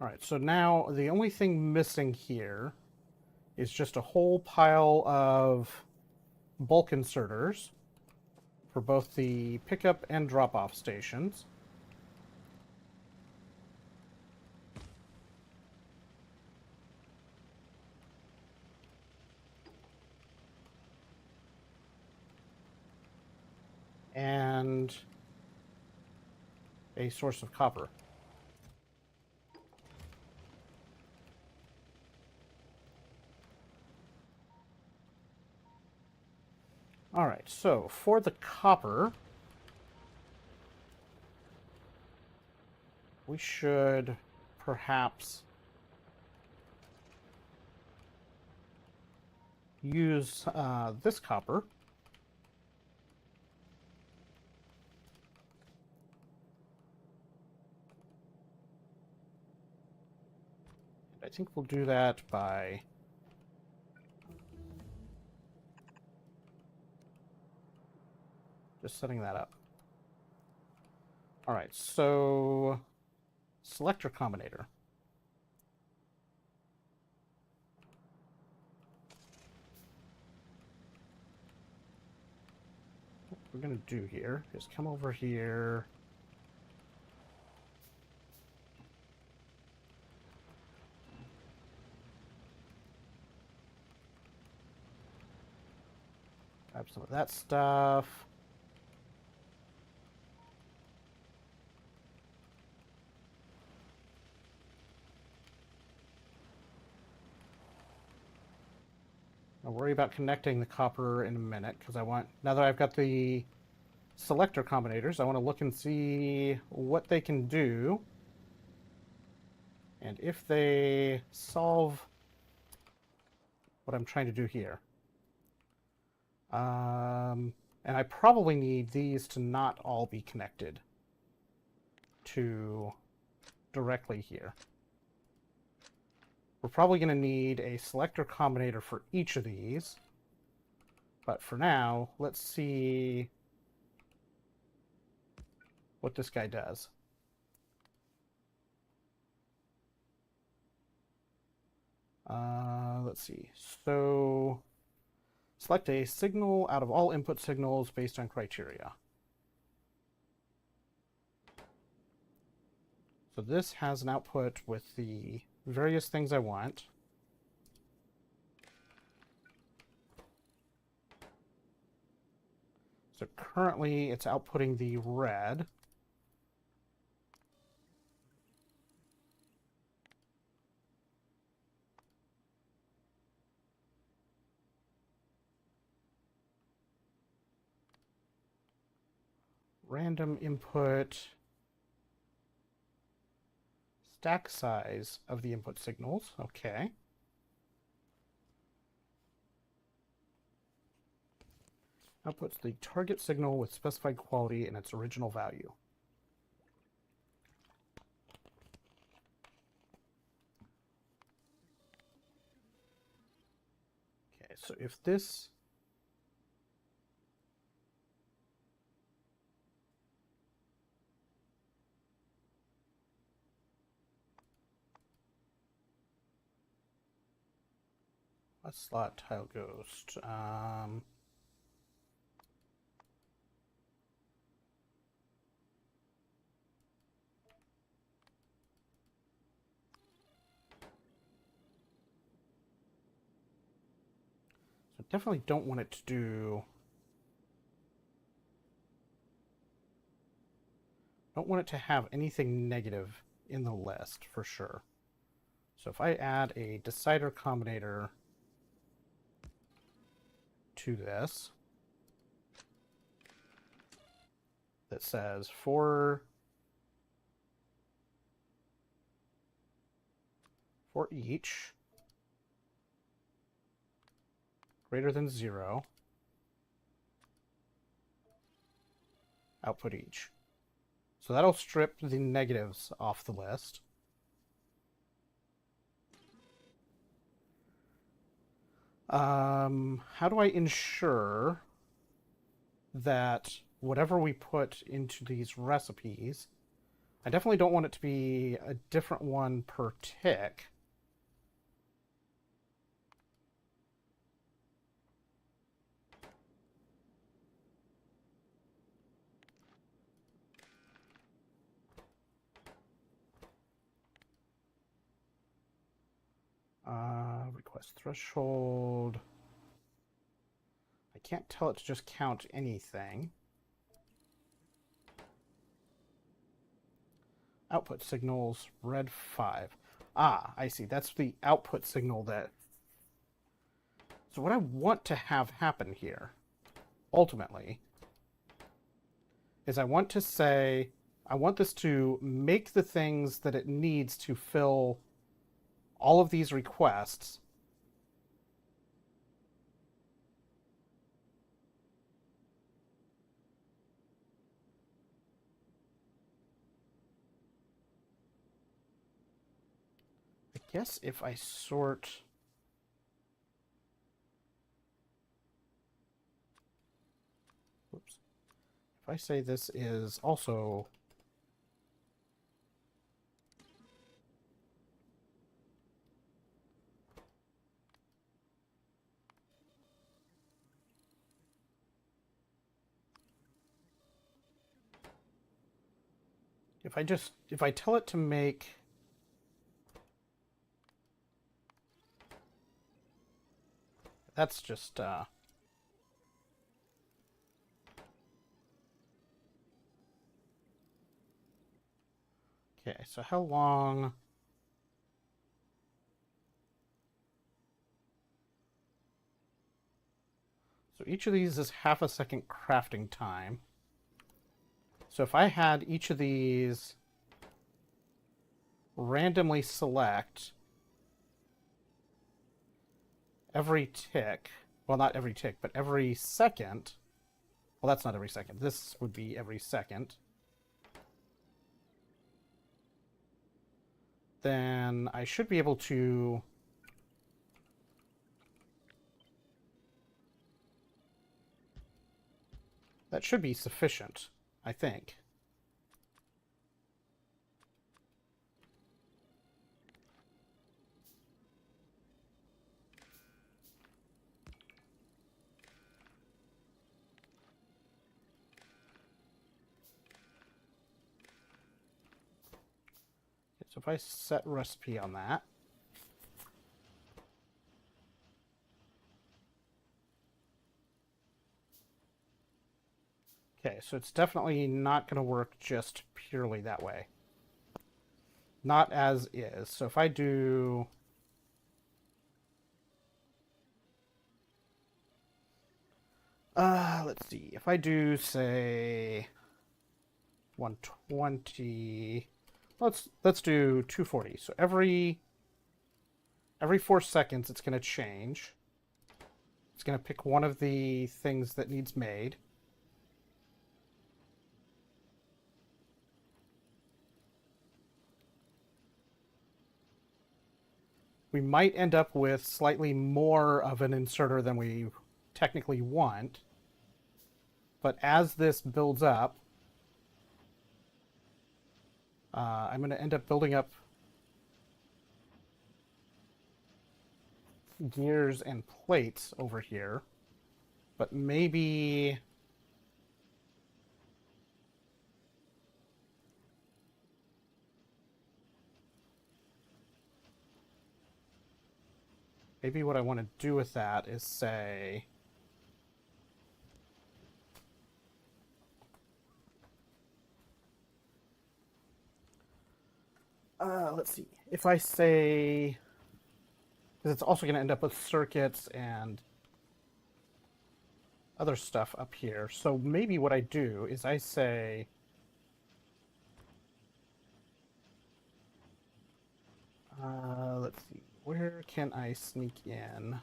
All right, so now the only thing missing here is just a whole pile of bulk inserters for both the pickup and drop-off stations. And a source of copper. All right, so for the copper, we should perhaps use this copper. I think we'll do that by just setting that up. All right, so selector combinator. What we're going to do here is come over here. Grab some of that stuff. I'll worry about connecting the copper in a minute, because now that I've got the selector combinators, I want to look and see what they can do. And if they solve what I'm trying to do here. And I probably need these to not all be connected to directly here. We're probably going to need a selector combinator for each of these. But for now, let's see what this guy does. Let's see. So select a signal out of all input signals based on criteria. So this has an output with the various things I want. So currently it's outputting the red. Random input. Stack size of the input signals. Okay. Outputs the target signal with specified quality in its original value. Okay, so if this... A slot tile ghost. So definitely don't want it to do... Don't want it to have anything negative in the list, for sure. So if I add a decider combinator to this that says for each greater than 0, output each. So that'll strip the negatives off the list. How do I ensure that whatever we put into these recipes, I definitely don't want it to be a different one per tick. Request threshold. I can't tell it to just count anything. Output signals, red 5. Ah, I see. That's the output signal that... So what I want to have happen here, ultimately, is I want to say, I want this to make the things that it needs to fill all of these requests. I guess if I sort... Whoops. If I say this is also... If I tell it to make... That's just, Okay, so how long... So each of these is half a second crafting time. So if I had each of these randomly select every tick, well, not every tick, but every second, well, that's not every second, this would be every second, then I should be able to That should be sufficient, I think. So if I set recipe on that, okay, so it's definitely not going to work just purely that way. Not as is. So if I do... let's see. If I do, say, 120... Let's do 240. So every 4 seconds, it's going to change. It's going to pick one of the things that needs made. We might end up with slightly more of an inserter than we technically want. But as this builds up, I'm going to end up building up gears and plates over here. But maybe... maybe what I want to do with that is say... let's see. If I say... because it's also going to end up with circuits and other stuff up here. So maybe what I do is I say... let's see. Where can I sneak in?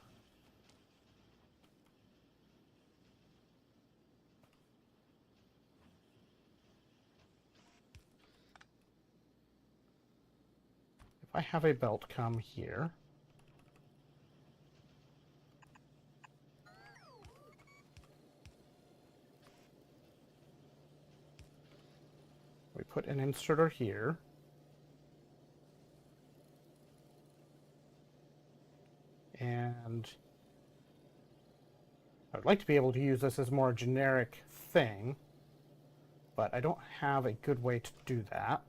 If I have a belt come here... we put an inserter here. And I would like to be able to use this as more generic thing, but I don't have a good way to do that.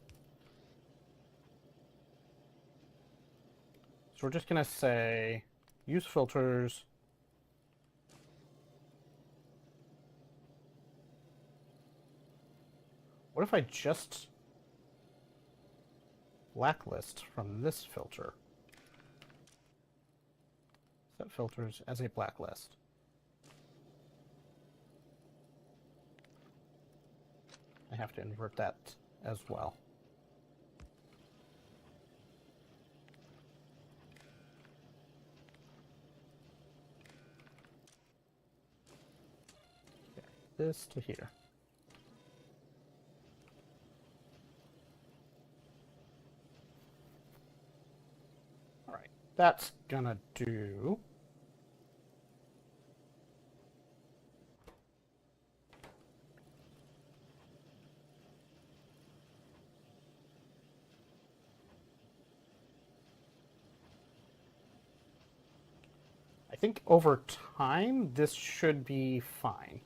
So we're just going to say use filters. What if I just blacklist from this filter? Set filters as a blacklist. I have to invert that as well. Okay, this to here. All right, that's gonna do. I think over time, this should be fine.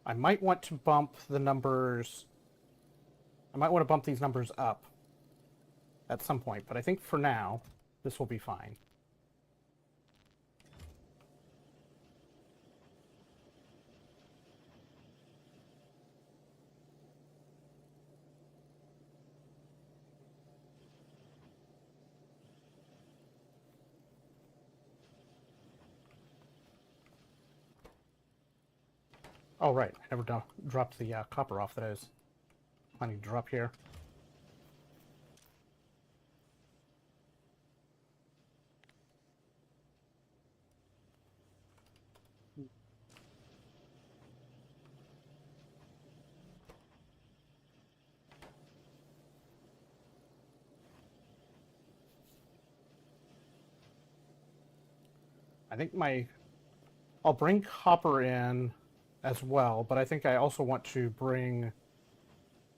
I might want to bump the numbers. I might want to bump these numbers up at some point, but I think for now, this will be fine. Oh, right. I never dropped the copper off that I was planning to drop here. I think I'll bring copper in as well, but I think I also want to bring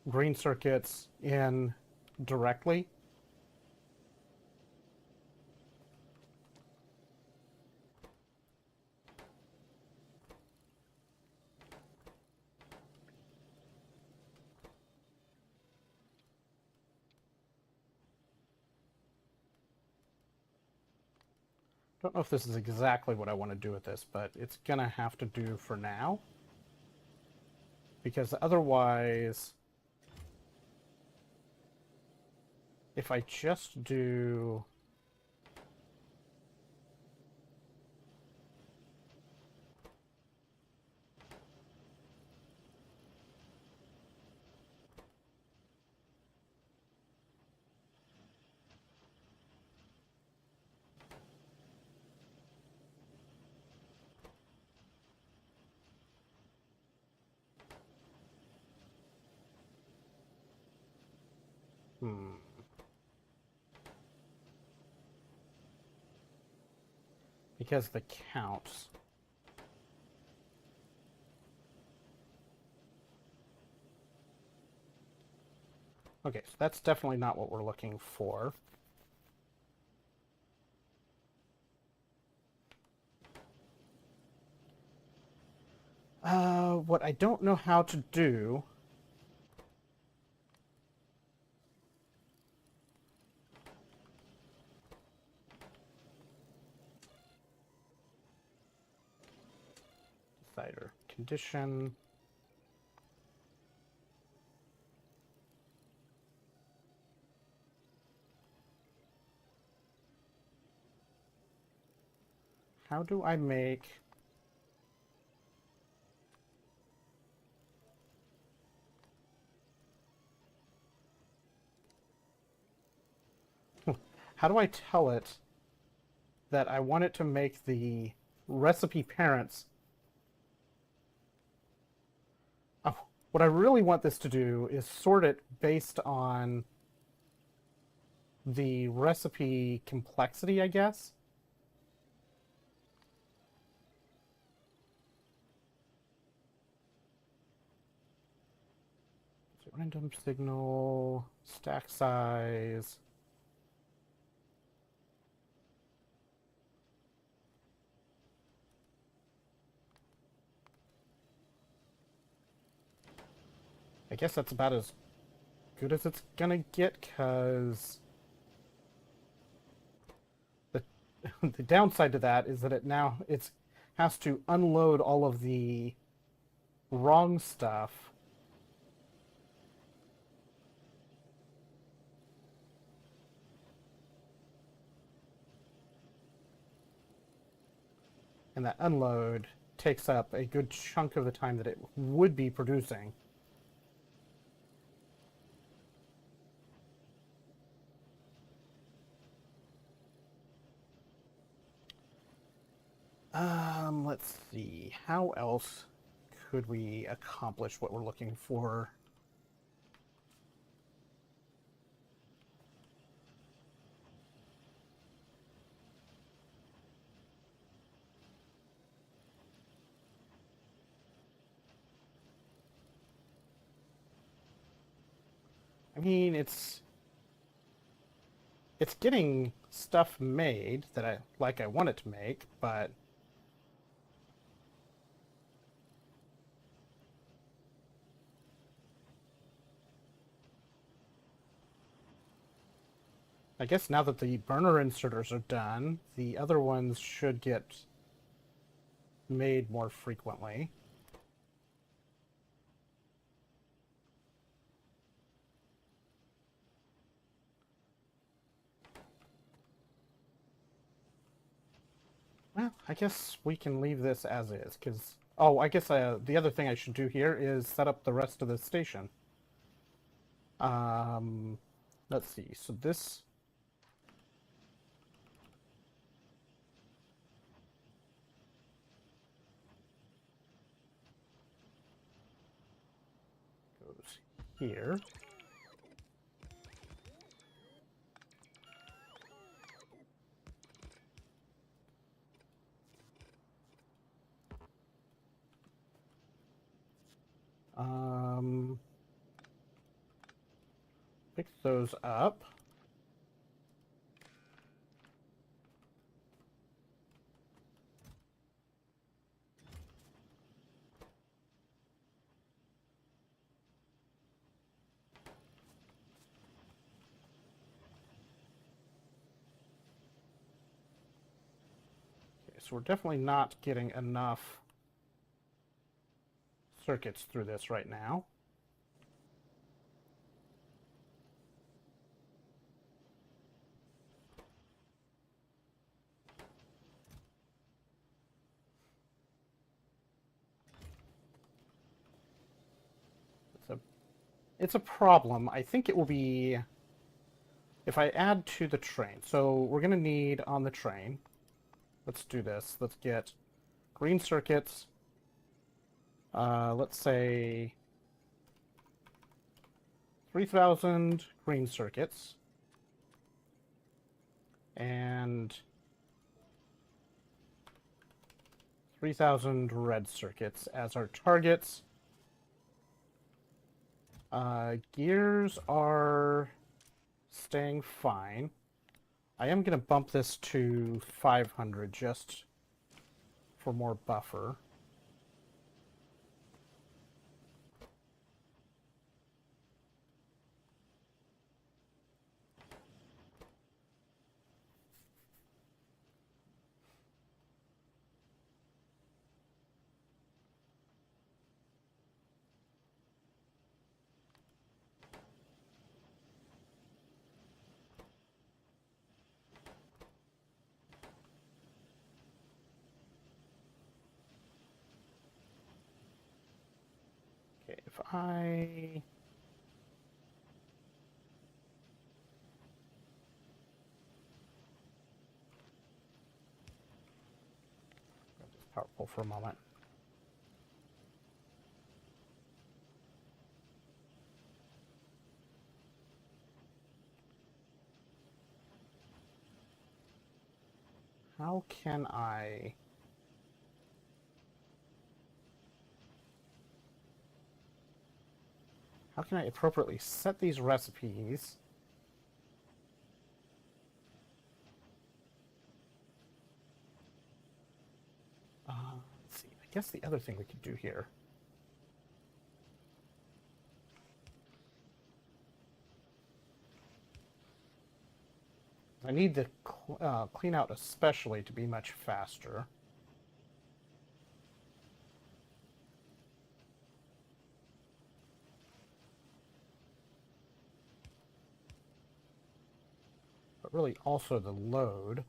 green circuits in directly. Don't know if this is exactly what I want to do with this, but it's gonna have to do for now. Because otherwise, if I just do... Because the counts. Okay, so that's definitely not what we're looking for. What I don't know how to do... Decider. Condition... How do I make... How do I tell it that I want it to make the recipe parents... Oh, what I really want this to do is sort it based on the recipe complexity, I guess. So random signal, stack size... I guess that's about as good as it's gonna get, because the downside to that is that it has to unload all of the wrong stuff. And that unload takes up a good chunk of the time that it would be producing. Let's see. How else could we accomplish what we're looking for? I mean, it's getting stuff made that I want it to make, but I guess now that the burner inserters are done, the other ones should get made more frequently. Well, I guess we can leave this as is, because... Oh, I guess the other thing I should do here is set up the rest of the station. Let's see. So this... goes here. Pick those up. Okay, so we're definitely not getting enough circuits through this right now. It's a problem. I think it will be if I add to the train. So we're going to need on the train. Let's do this. Let's get green circuits. Let's say 3,000 green circuits. And 3,000 red circuits as our targets. Gears are staying fine. I am going to bump this to 500 just for more buffer. Okay, if I... power pull for a moment. How can I... How can I appropriately set these recipes? Let's see. I guess the other thing we could do here. I need the clean out especially to be much faster. But really also the load.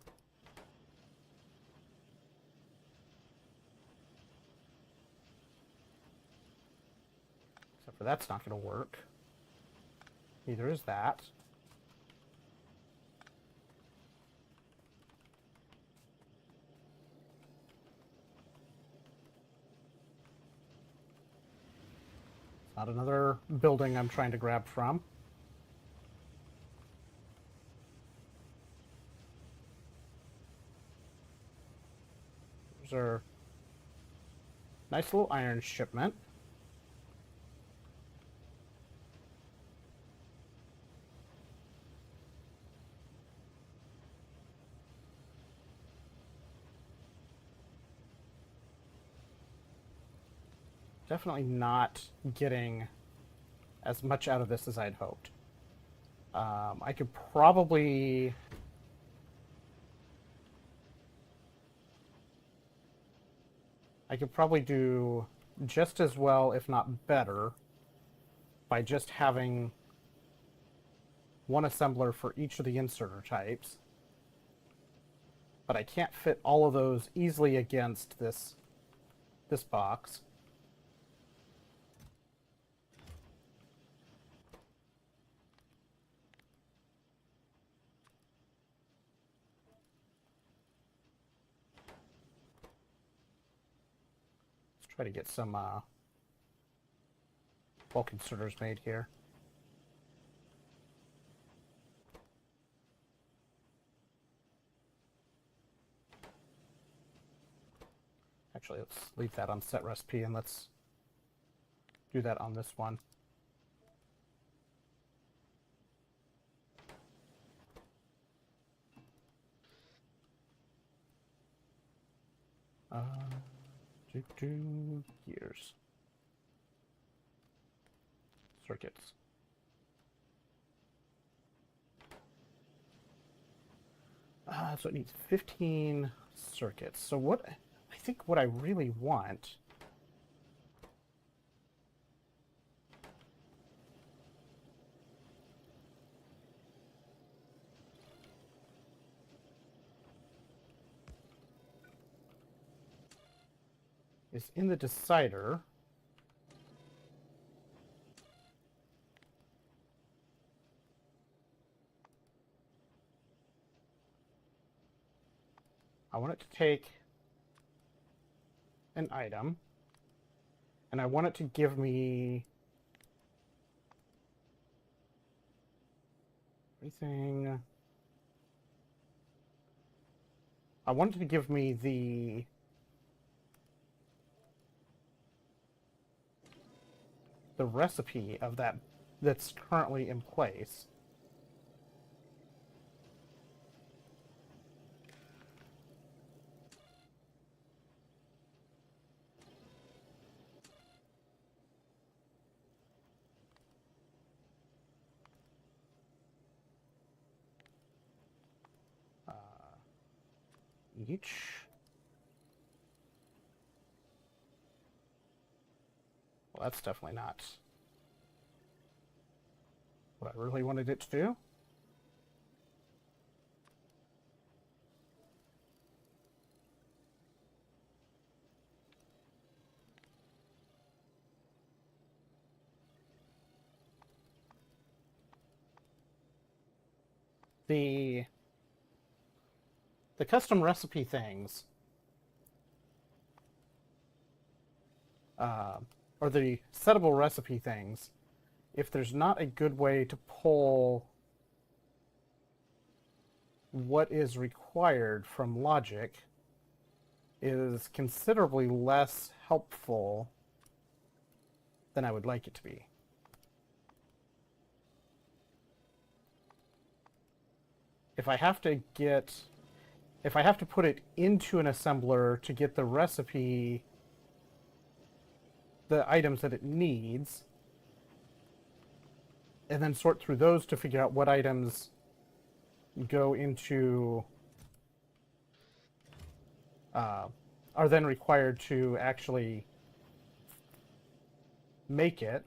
Except for that's not going to work. Neither is that. It's not another building I'm trying to grab from. There's our nice little iron shipment. Definitely not getting as much out of this as I'd hoped. I could probably... do just as well, if not better, by just having one assembler for each of the inserter types. But I can't fit all of those easily against this box. Let's try to get some bulk inserters made here. Actually, let's leave that on set recipe and let's do that on this one. Gears. Circuits. So it needs 15 circuits. So what I think what I really want is in the decider. I want it to take an item, and I want it to give me everything. I want it to give me the recipe of that that's currently in place. Each. Well, that's definitely not what I really wanted it to do. The custom recipe things, or the settable recipe things, if there's not a good way to pull what is required from logic, is considerably less helpful than I would like it to be. If I have to put it into an assembler to get the recipe, the items that it needs, and then sort through those to figure out what items go into, are then required to actually make it.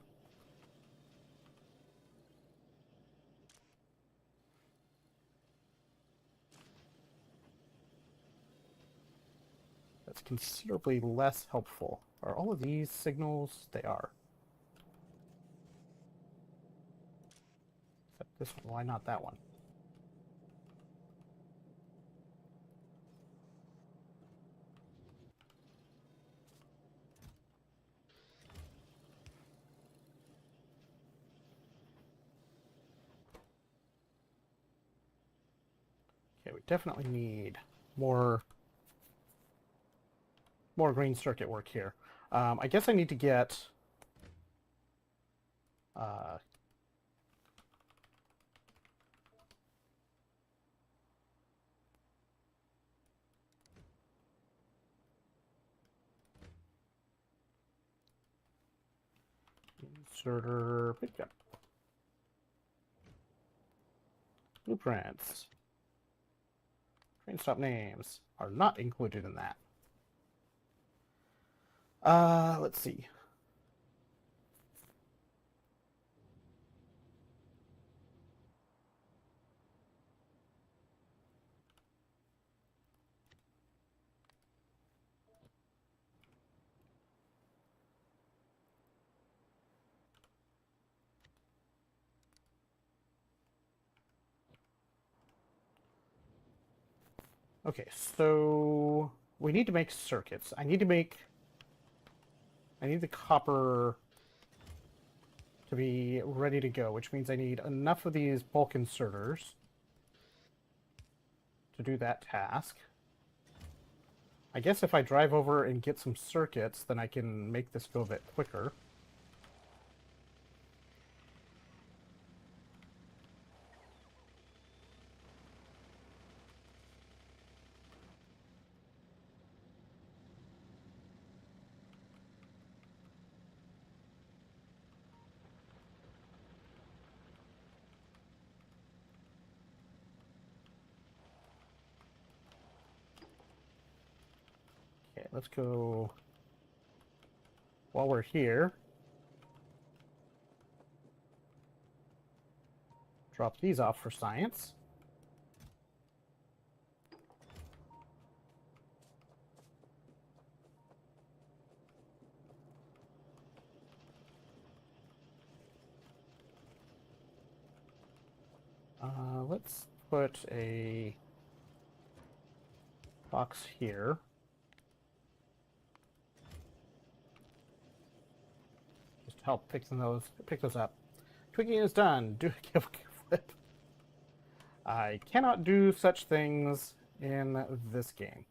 That's considerably less helpful. Are all of these signals? They are. Except this one. Why not that one? Okay, we definitely need more green circuit work here. I guess I need to get inserter pickup. Blueprints. Train stop names are not included in that. Let's see. Okay, so we need to make circuits. I need the copper to be ready to go, which means I need enough of these bulk inserters to do that task. I guess if I drive over and get some circuits, then I can make this go a bit quicker. Okay, let's go. While we're here, drop these off for science. Let's put a box here. Just to help pick those up. Tweaking is done. Do a kickflip. I cannot do such things in this game.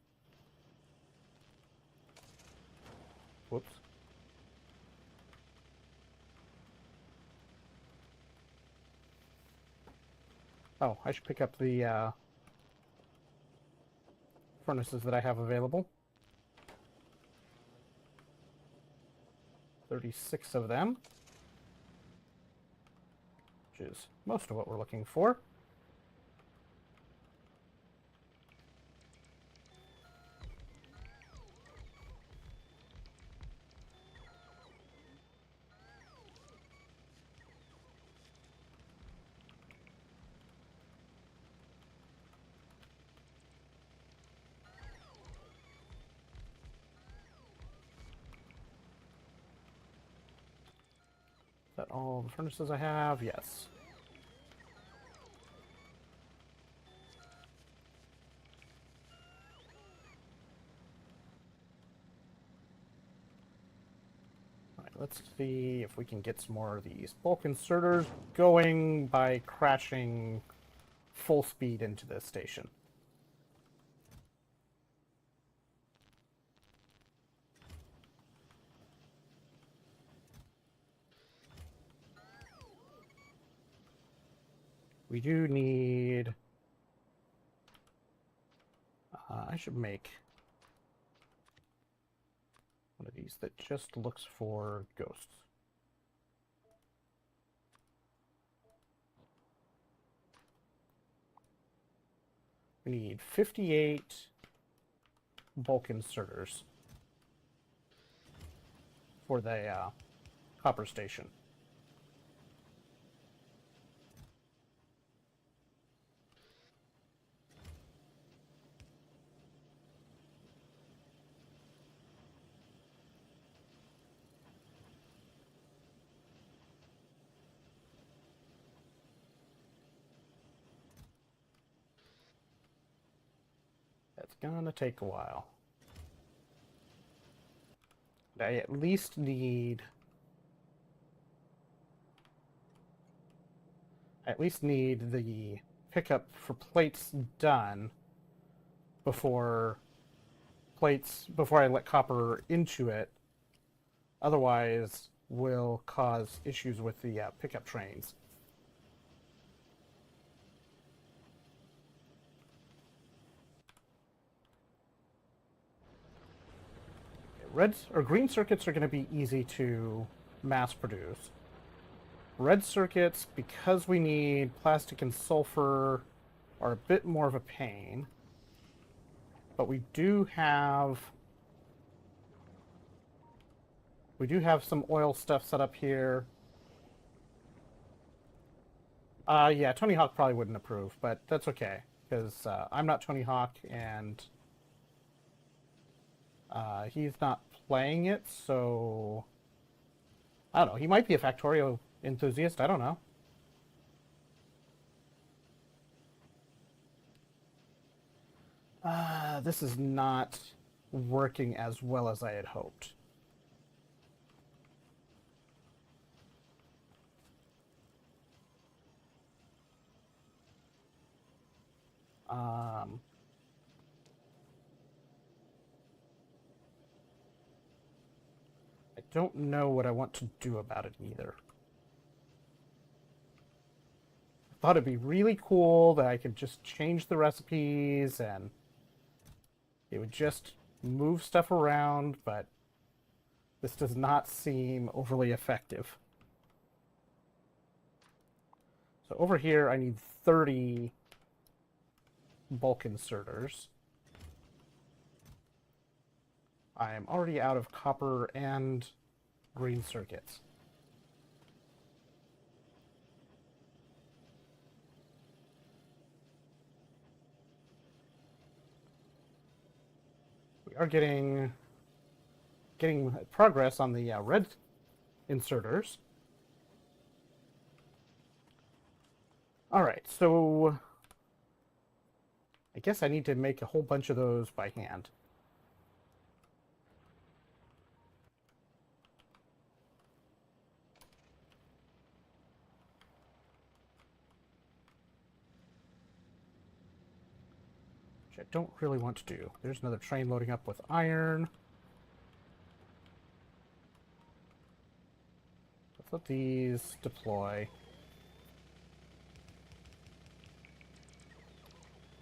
Whoops. Oh, I should pick up the furnaces that I have available. 36 of them, which is most of what we're looking for. Is that all the furnaces I have? Yes. Alright, let's see if we can get some more of these bulk inserters going by crashing full speed into this station. We do need... I should make one of these that just looks for ghosts. We need 58 bulk inserters for the copper station. That's gonna take a while. I at least need the pickup for plates done before I let copper into it. Otherwise, will cause issues with the pickup trains. Green circuits are going to be easy to mass produce. Red circuits, because we need plastic and sulfur, are a bit more of a pain. But we do have some oil stuff set up here. Yeah, Tony Hawk probably wouldn't approve, but that's okay, because I'm not Tony Hawk, and he's not playing it, so... I don't know, he might be a Factorio enthusiast, I don't know. This is not working as well as I had hoped. I don't know what I want to do about it either. I thought it'd be really cool that I could just change the recipes and it would just move stuff around, but this does not seem overly effective. So over here I need 30 bulk inserters. I'm already out of copper and green circuits. We are getting progress on the red inserters. All right, so I guess I need to make a whole bunch of those by hand. Which I don't really want to do. There's another train loading up with iron. Let's let these deploy.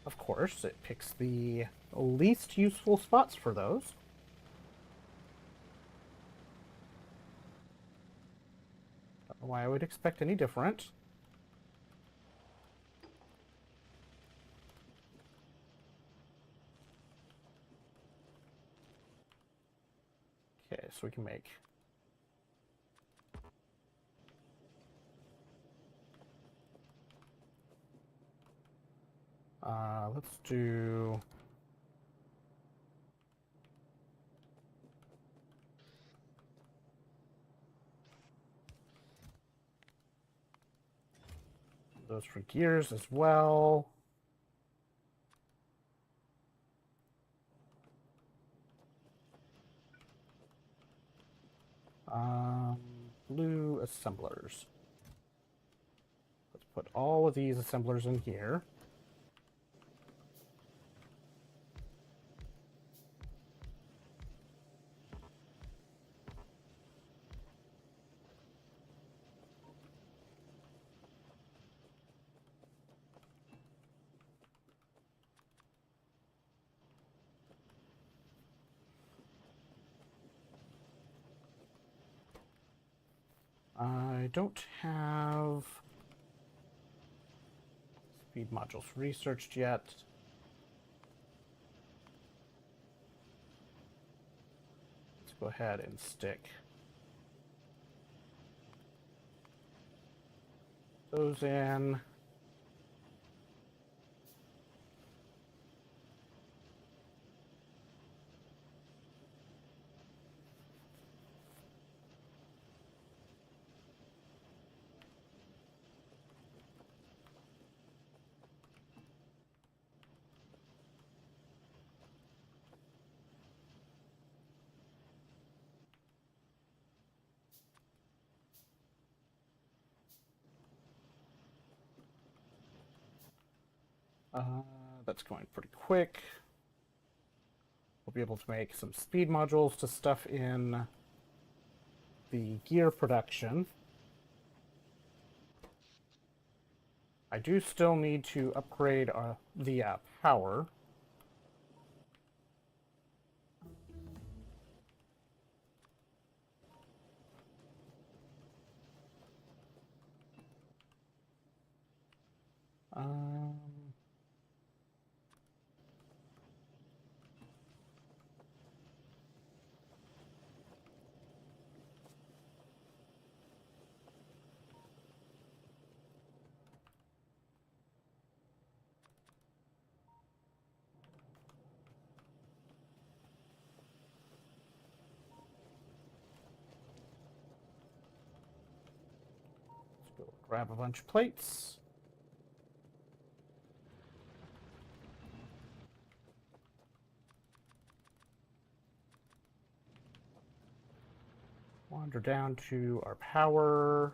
Of course, it picks the least useful spots for those. Don't know why I would expect any different. Okay, so we can make let's do those for gears as well. Blue assemblers. Let's put all of these assemblers in here. I don't have speed modules researched yet. Let's go ahead and stick those in. That's going pretty quick. We'll be able to make some speed modules to stuff in the gear production. I do still need to upgrade the power. Um, let's go grab a bunch of plates. Wander down to our power.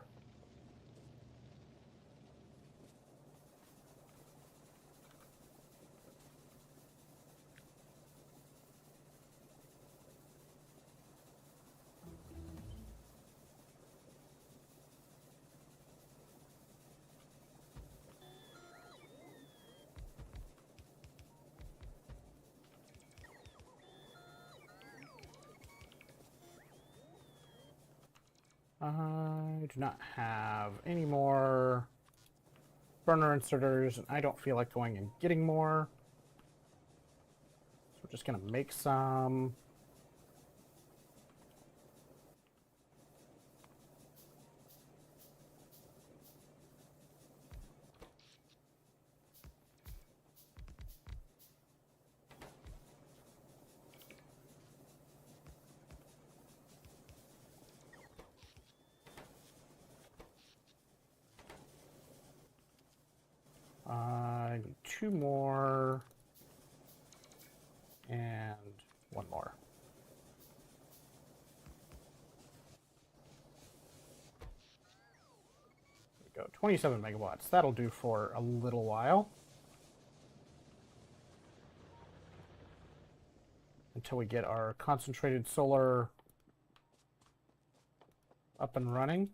I do not have any more burner inserters, and I don't feel like going and getting more. So we're just going to make some. 2 more. And 1 more. There we go. 27 megawatts. That'll do for a little while. Until we get our concentrated solar up and running.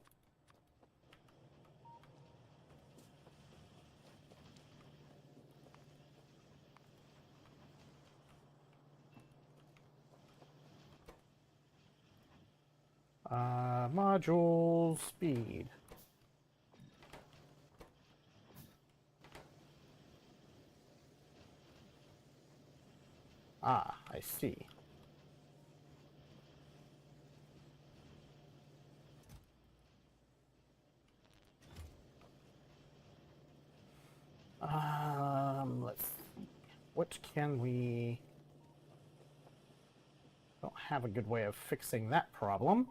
Module speed. Ah, I see. Let's see. What can we... Don't have a good way of fixing that problem.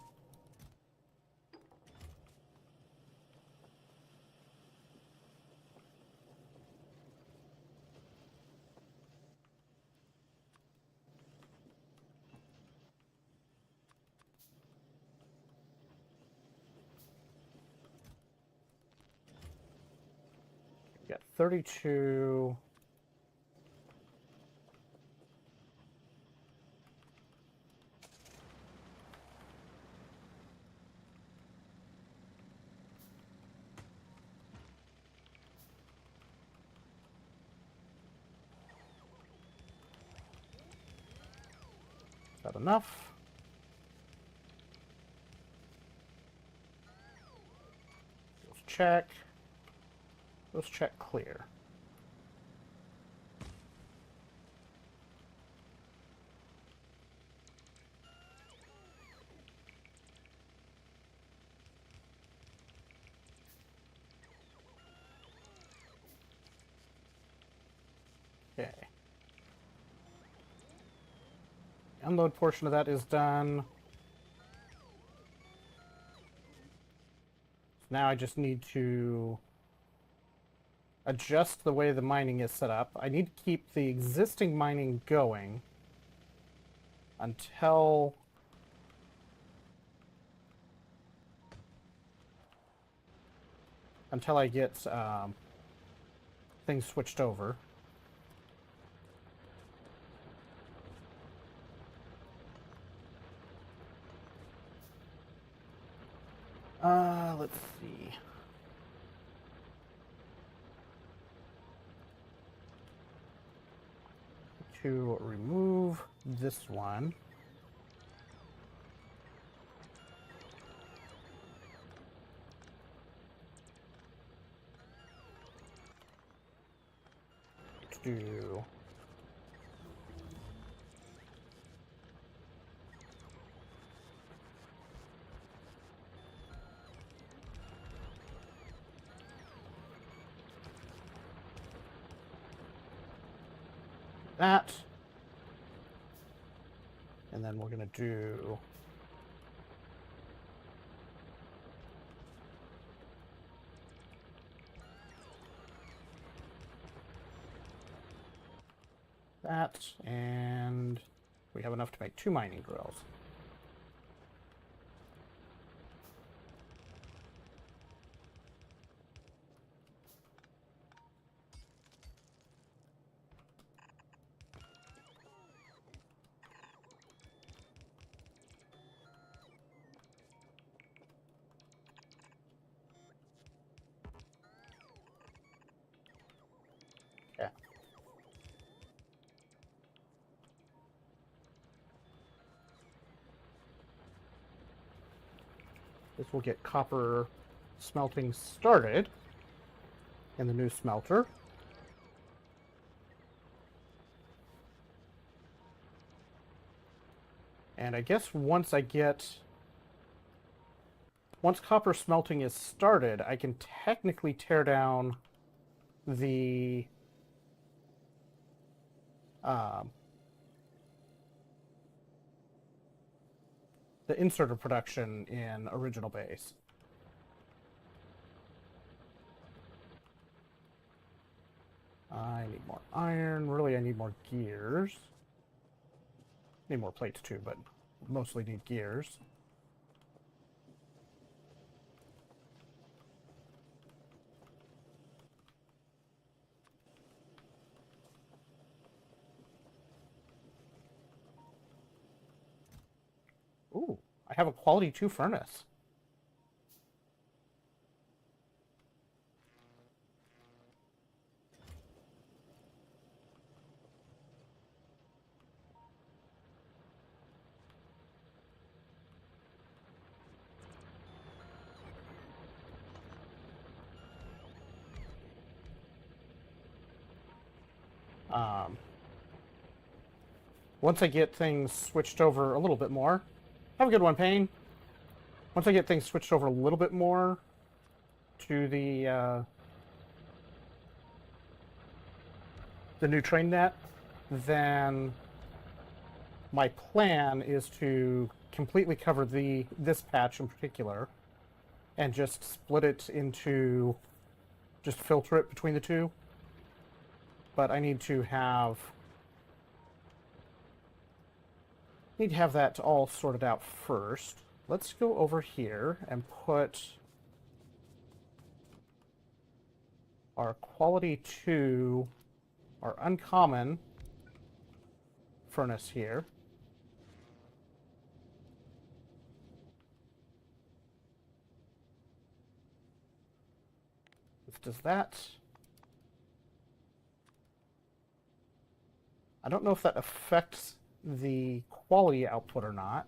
We got 32. Is that enough? Let's check. Let's check clear. Okay. Unload portion of that is done. So now I just need to adjust the way the mining is set up. I need to keep the existing mining going until I get things switched over. Let's see. To remove this one. Do that, and then we're going to do that, and we have enough to make 2 mining drills. Okay. This will get copper smelting started in the new smelter. And I guess once copper smelting is started, I can technically tear down the inserter production in original base. I need more iron. Really, I need more gears. Need more plates too, but mostly need gears. Ooh, I have a quality 2 furnace. Um, Once I get things switched over a little bit more, have a good one, Payne. Once I get things switched over a little bit more to the new train net, then my plan is to completely cover this patch in particular, and just split it into, just filter it between the two. But I need to have that all sorted out first. Let's go over here and put our quality 2, our uncommon furnace here. Does that... I don't know if that affects the quality output or not.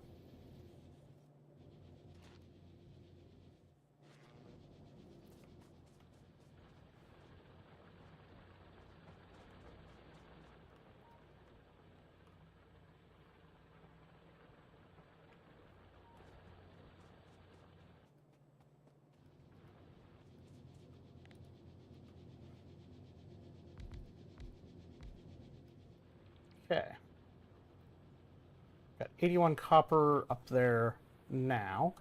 Okay. Got 81 copper up there now.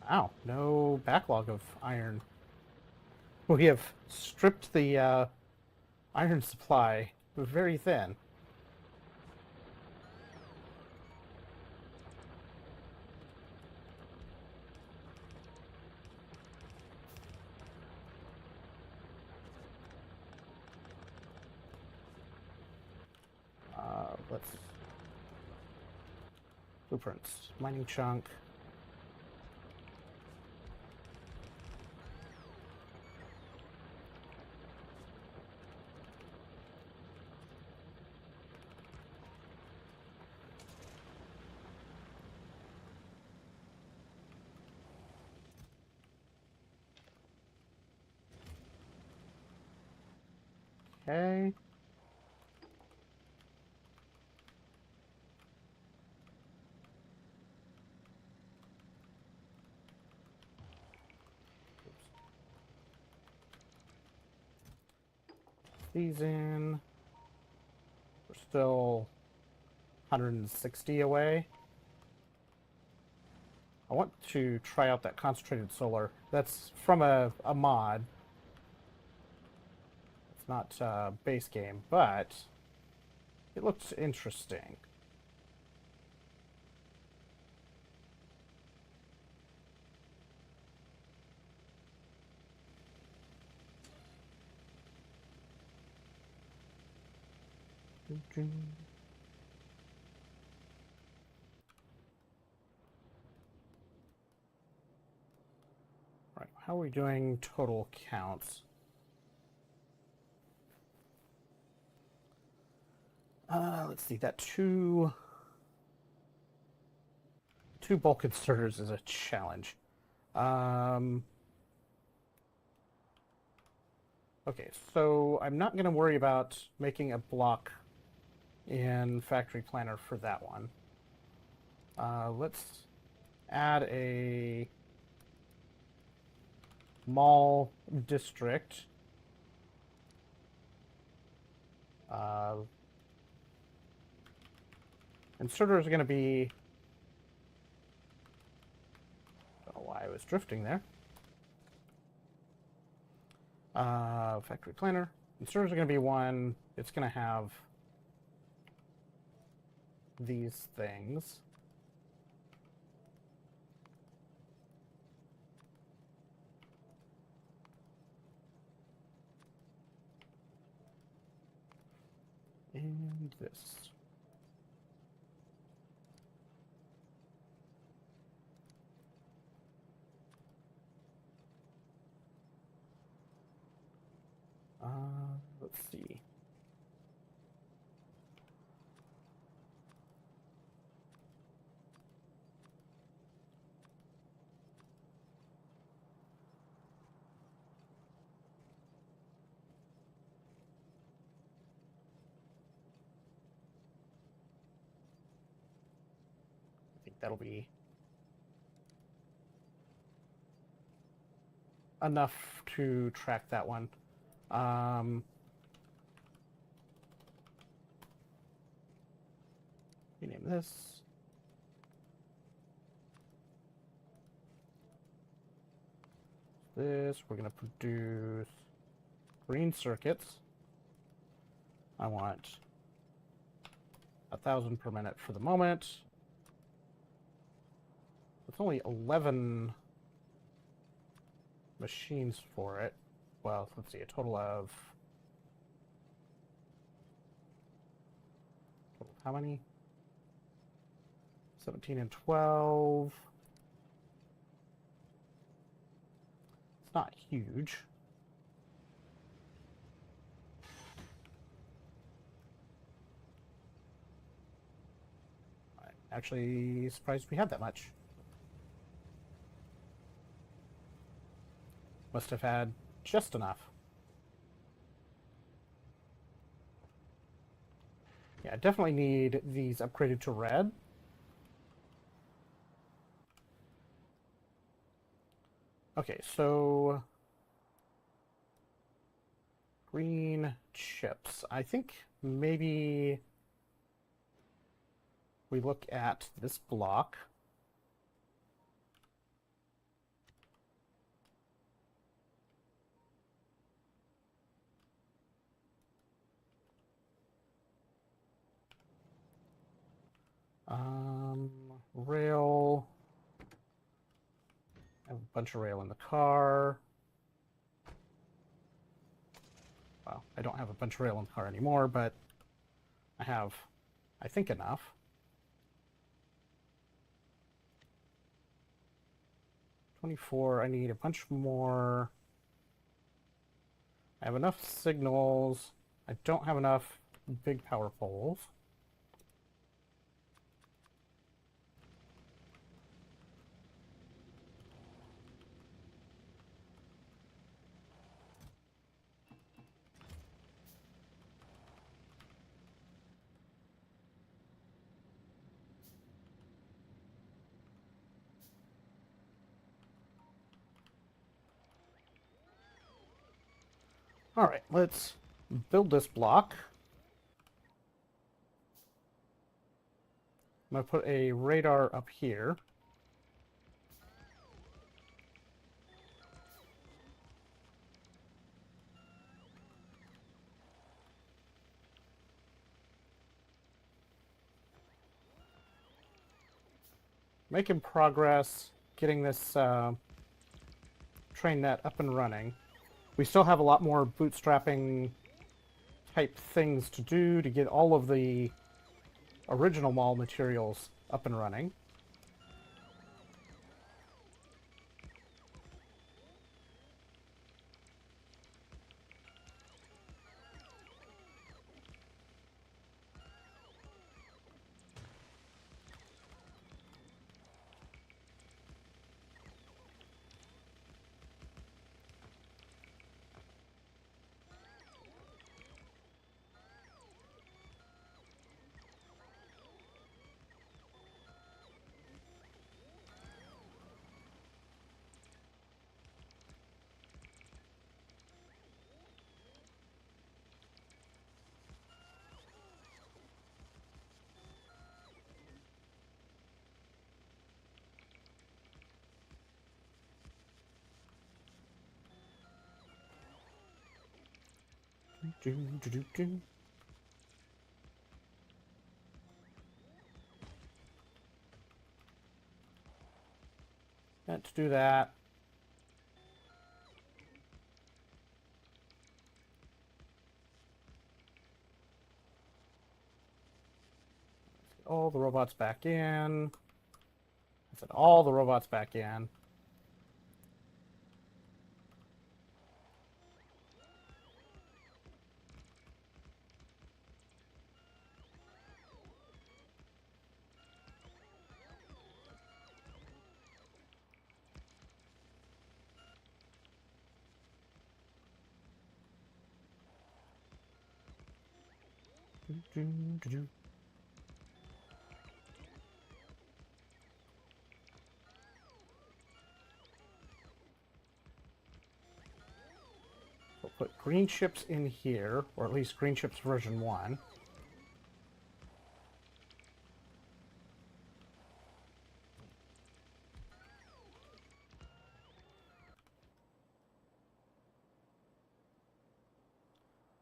Wow, no backlog of iron. We have stripped the iron supply very thin. Let's... Blueprints. Mining chunk. Okay. These in. We're still 160 away. I want to try out that concentrated solar. That's from a mod. It's not base game, but it looks interesting. Right, how are we doing total counts? Let's see, that two bulk inserters is a challenge. Okay, so I'm not going to worry about making a block in Factory Planner for that one. Let's add a mall district Inserter is going to be... I don't know why I was drifting there. Factory planner. Inserters are going to be one. It's going to have these things. And this. Let's see. I think that'll be enough to track that one. Rename this. This, we're going to produce green circuits. I want 1,000 per minute for the moment. It's only 11 machines for it. Well, let's see, a total of how many? 17 and 12. It's not huge. I'm actually surprised we had that much. Must have had just enough. Yeah, I definitely need these upgraded to red. Okay, so green chips. I think maybe we look at this block. Rail. I have a bunch of rail in the car. Well, I don't have a bunch of rail in the car anymore, but I have, I think, enough. I need a bunch more. I have enough signals. I don't have enough big power poles. All right, let's build this block. I'm going to put a radar up here. Making progress getting this train net up and running. We still have a lot more bootstrapping type things to do to get all of the original mall materials up and running. Do, do, do, do. Let's do that. Let's get all the robots back in. Let's get all the robots back in. Do, do, do. We'll put green ships in here, or at least green ships version 1.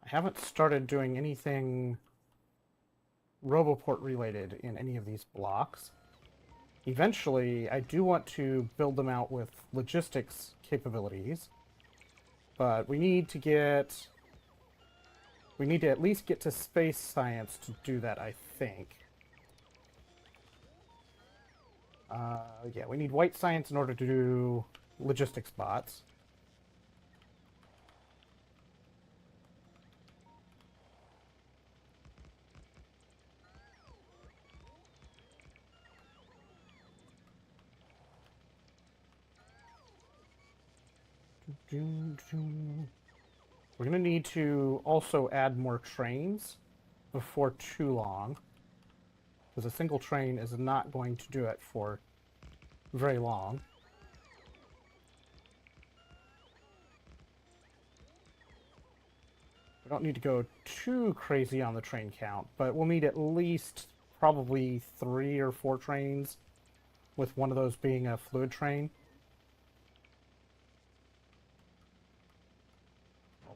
I haven't started doing anything Roboport related in any of these blocks. Eventually, I do want to build them out with logistics capabilities, but we need to at least get to space science to do that, I think. Yeah, we need white science in order to do logistics bots. We're going to need to also add more trains before too long, because a single train is not going to do it for very long. We don't need to go too crazy on the train count, but we'll need at least probably 3 or 4 trains, with one of those being a fluid train.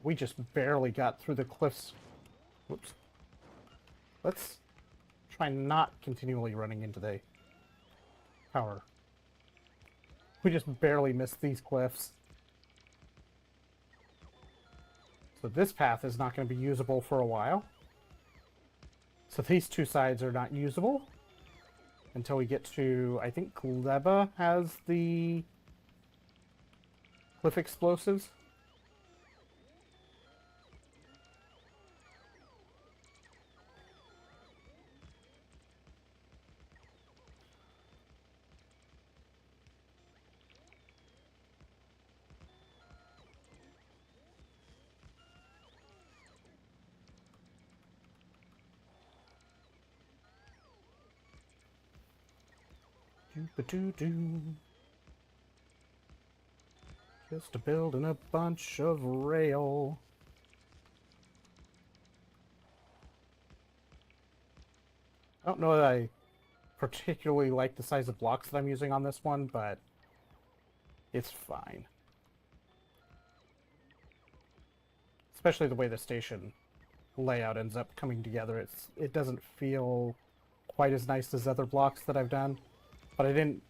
We just barely got through the cliffs. Whoops. Let's try not continually running into the power. We just barely missed these cliffs. So this path is not going to be usable for a while. So these two sides are not usable until we get to, I think Gleba has the cliff explosives. Just building a bunch of rail. I don't know that I particularly like the size of blocks that I'm using on this one, but it's fine. Especially the way the station layout ends up coming together. It doesn't feel quite as nice as other blocks that I've done. But I didn't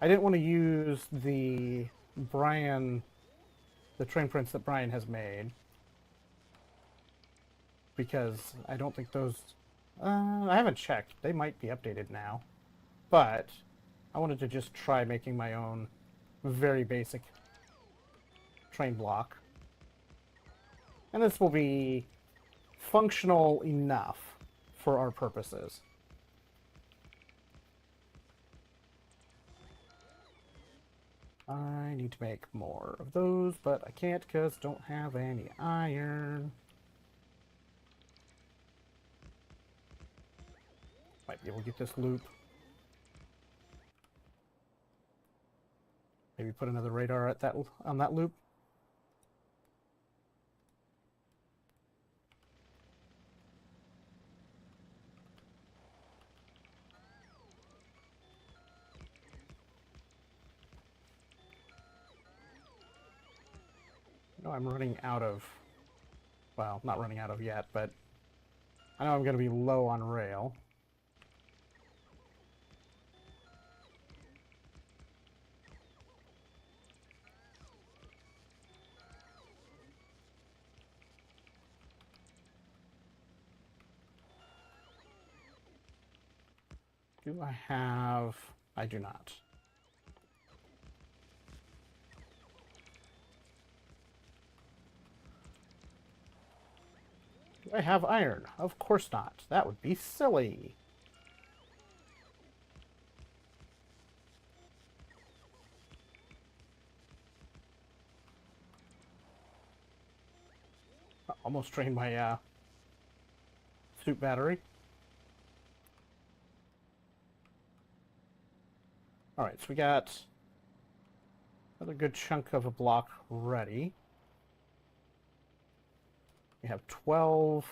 want to use the train prints that Brian has made, because I don't think those, I haven't checked. They might be updated now, but I wanted to just try making my own very basic train block. And this will be functional enough for our purposes. I need to make more of those, but I can't because I don't have any iron. Might be able to get this loop. Maybe put another radar at on that loop. No, I'm running out of Well, not running out of yet, but I know I'm going to be low on rail. Do I have... I do not. Do I have iron? Of course not. That would be silly. Almost drained my suit battery. Alright, so we got another good chunk of a block ready. We have 12.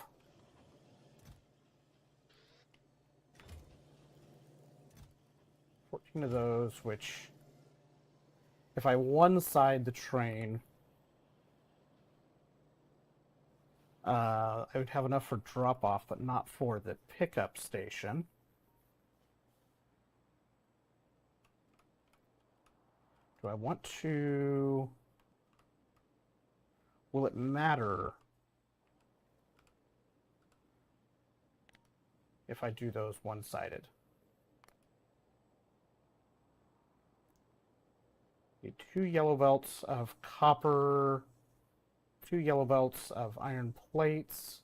14 of those, which, if I one-side the train, I would have enough for drop-off, but not for the pickup station. Do I want to... Will it matter if I do those one-sided? Need 2 yellow belts of copper, 2 yellow belts of iron plates.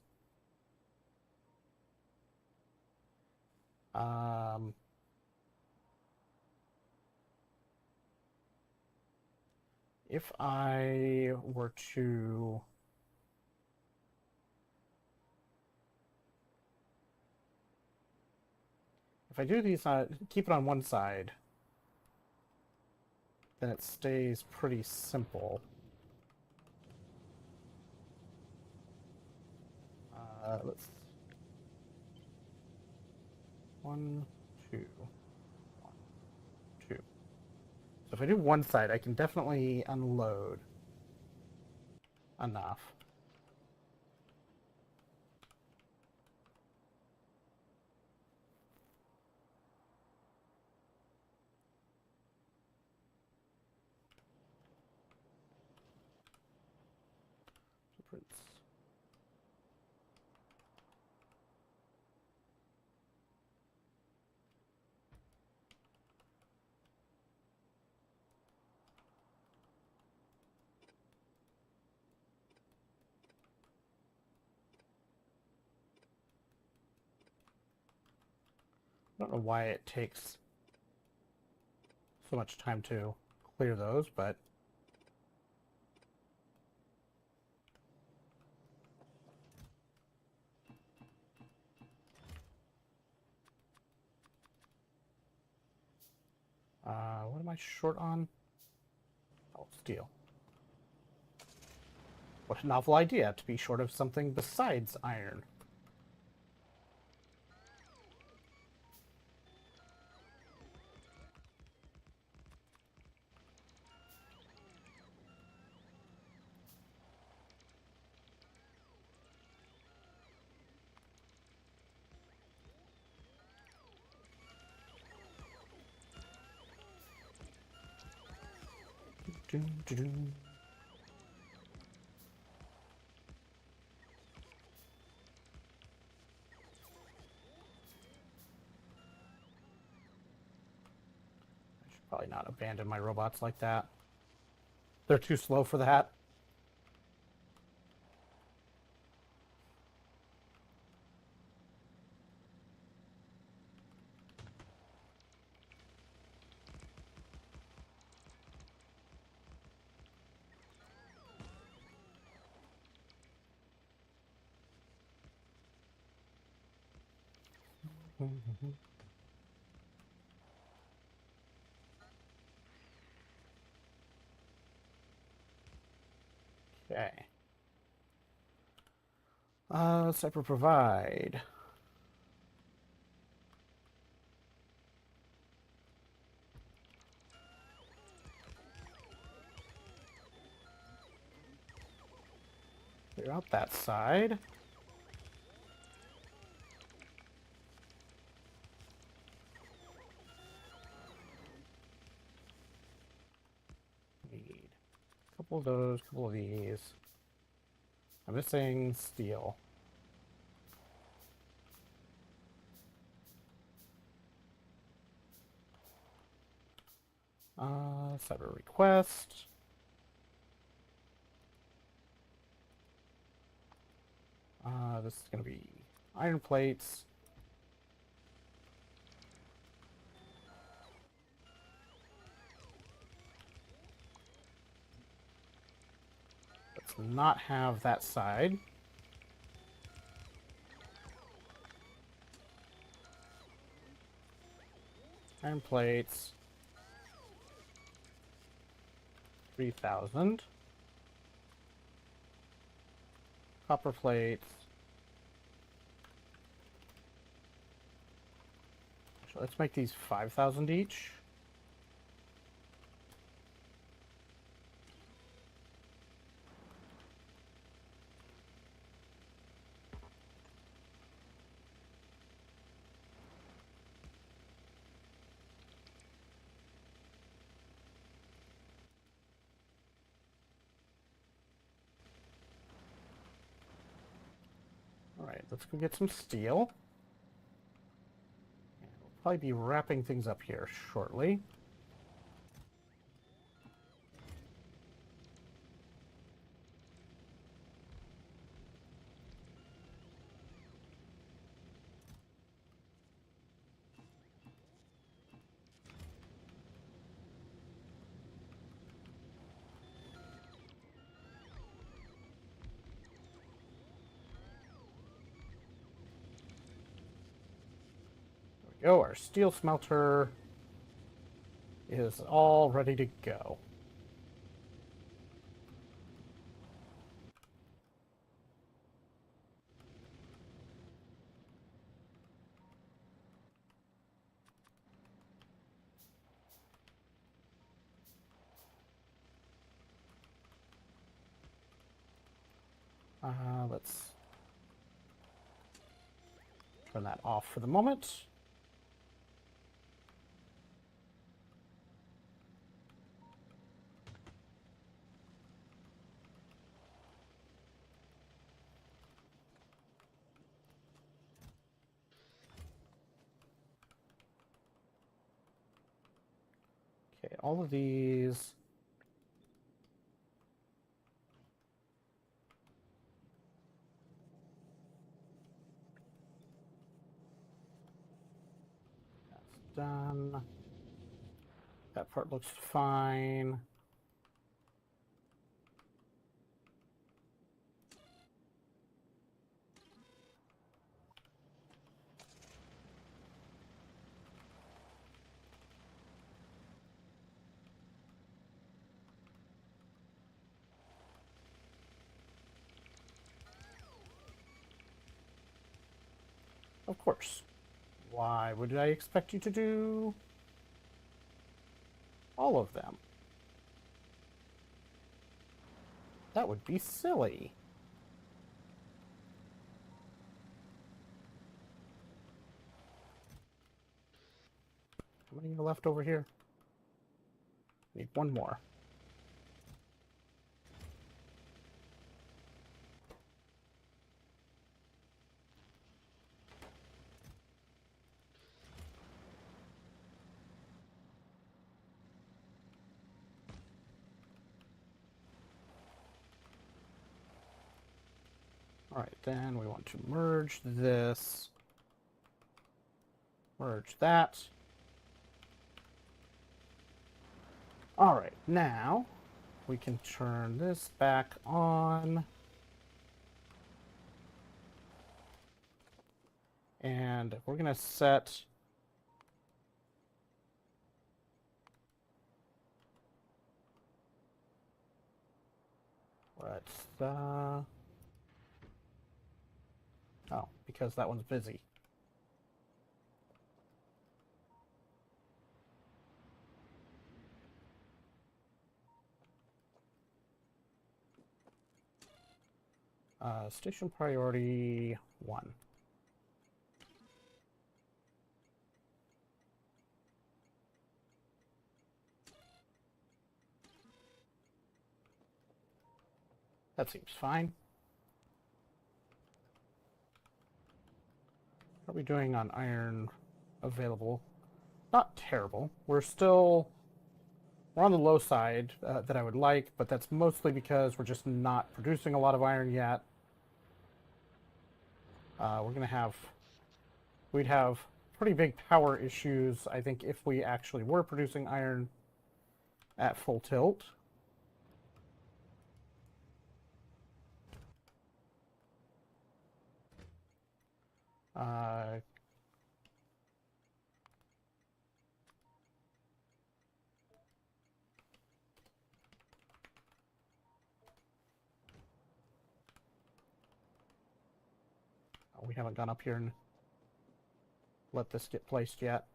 If I were to... If I do these, keep it on one side, then it stays pretty simple. Let's... 1, 2, 1, 2. So if I do one side, I can definitely unload enough. I don't know why it takes so much time to clear those, but... what am I short on? Oh, steel. What a novel idea, to be short of something besides iron. I should probably not abandon my robots like that. They're too slow for that. Okay. Separate provide. Clear out that side. Need a couple of those, couple of these. I'm missing steel. Set a request. This is going to be iron plates. Let's not have that side. Iron plates. 3,000. Copper plates. So let's make these 5,000 each. Alright, let's go get some steel. And we'll probably be wrapping things up here shortly. Go, our steel smelter is all ready to go. Let's turn that off for the moment. Okay, all of these. That's done. That part looks fine. Of course. Why would I expect you to do all of them? That would be silly. How many are left over here? Need one more. Alright, then we want to merge this. Merge that. Alright, now we can turn this back on. And we're going to set... Let's, oh, because that one's busy. Station priority 1. That seems fine. What are we doing on iron available? Not terrible. We're on the low side that I would like, but that's mostly because we're just not producing a lot of iron yet. We'd have pretty big power issues, I think, if we actually were producing iron at full tilt. We haven't gone up here and let this get placed yet.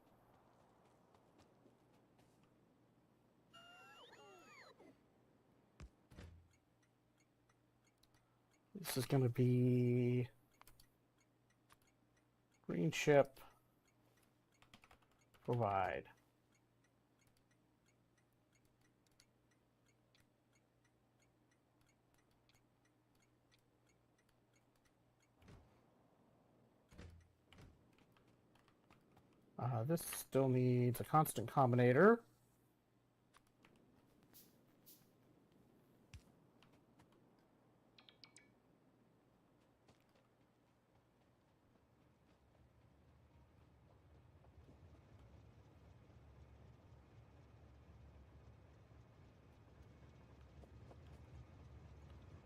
This is going to be green chip, provide. This still needs a constant combinator.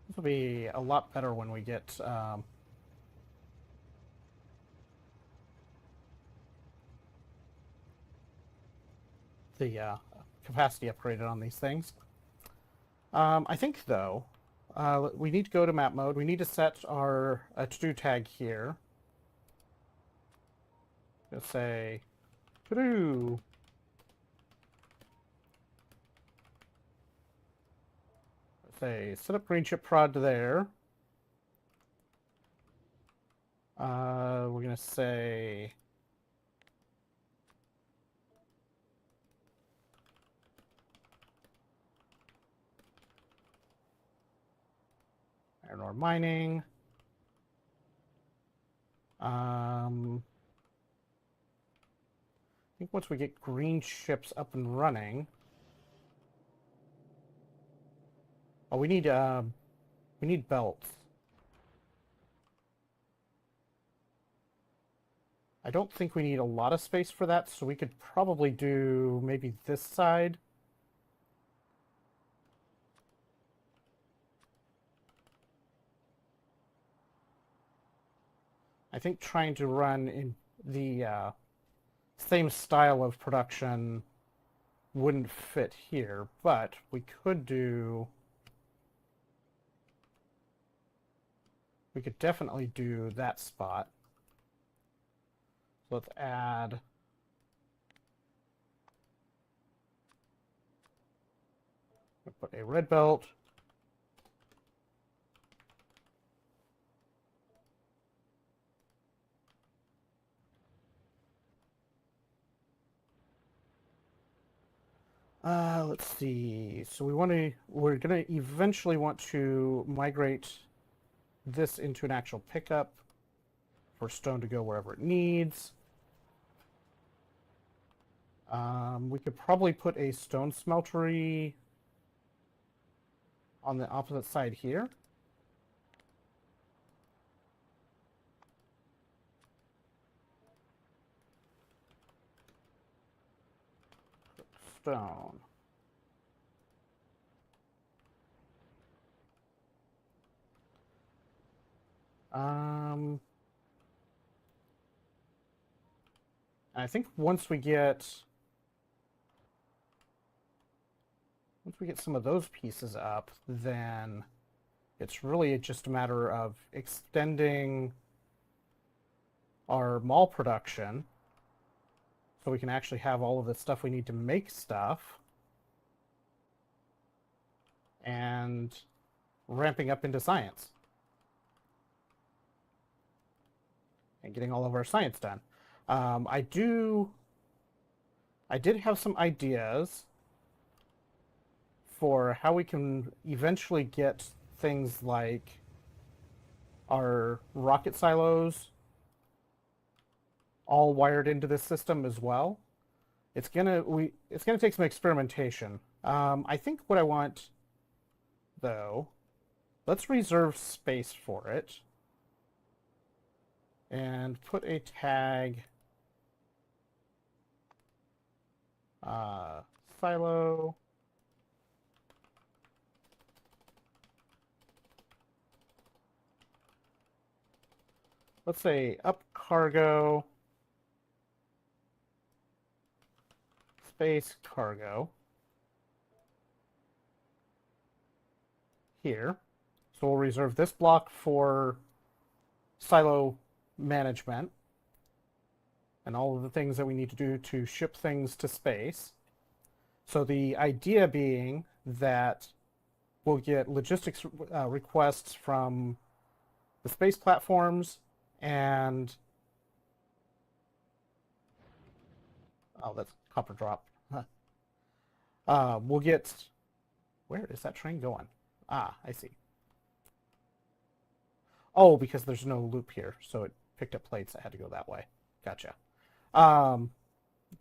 This will be a lot better when we get the capacity upgraded on these things. I think, though, we need to go to map mode. We need to set our to-do tag here. Let's say to-do. Let's say set up green chip prod to there. We're going to say iron ore mining. I think once we get green chips up and running, oh, we need belts. I don't think we need a lot of space for that, so we could probably do maybe this side. I think trying to run in the same style of production wouldn't fit here, but we could definitely do that spot. So let's add put a red belt. Let's see. So we're gonna eventually want to migrate this into an actual pickup for stone to go wherever it needs. We could probably put a stone smeltery on the opposite side here. Stone. I think once we get some of those pieces up, then it's really just a matter of extending our mall production so we can actually have all of the stuff we need to make stuff, and ramping up into science. and getting all of our science done. I did have some ideas for how we can eventually get things like our rocket silos all wired into this system as well. It's gonna take some experimentation. I think what I want, though, let's reserve space for it and put a tag silo. Let's say up cargo space cargo here. So we'll reserve this block for silo management and all of the things that we need to do to ship things to space. So the idea being that we'll get logistics requests from the space platforms and... Oh, that's copper drop. Huh. We'll get... Where is that train going? Ah, I see. Oh, because there's no loop here, so it picked up plates that had to go that way. Gotcha.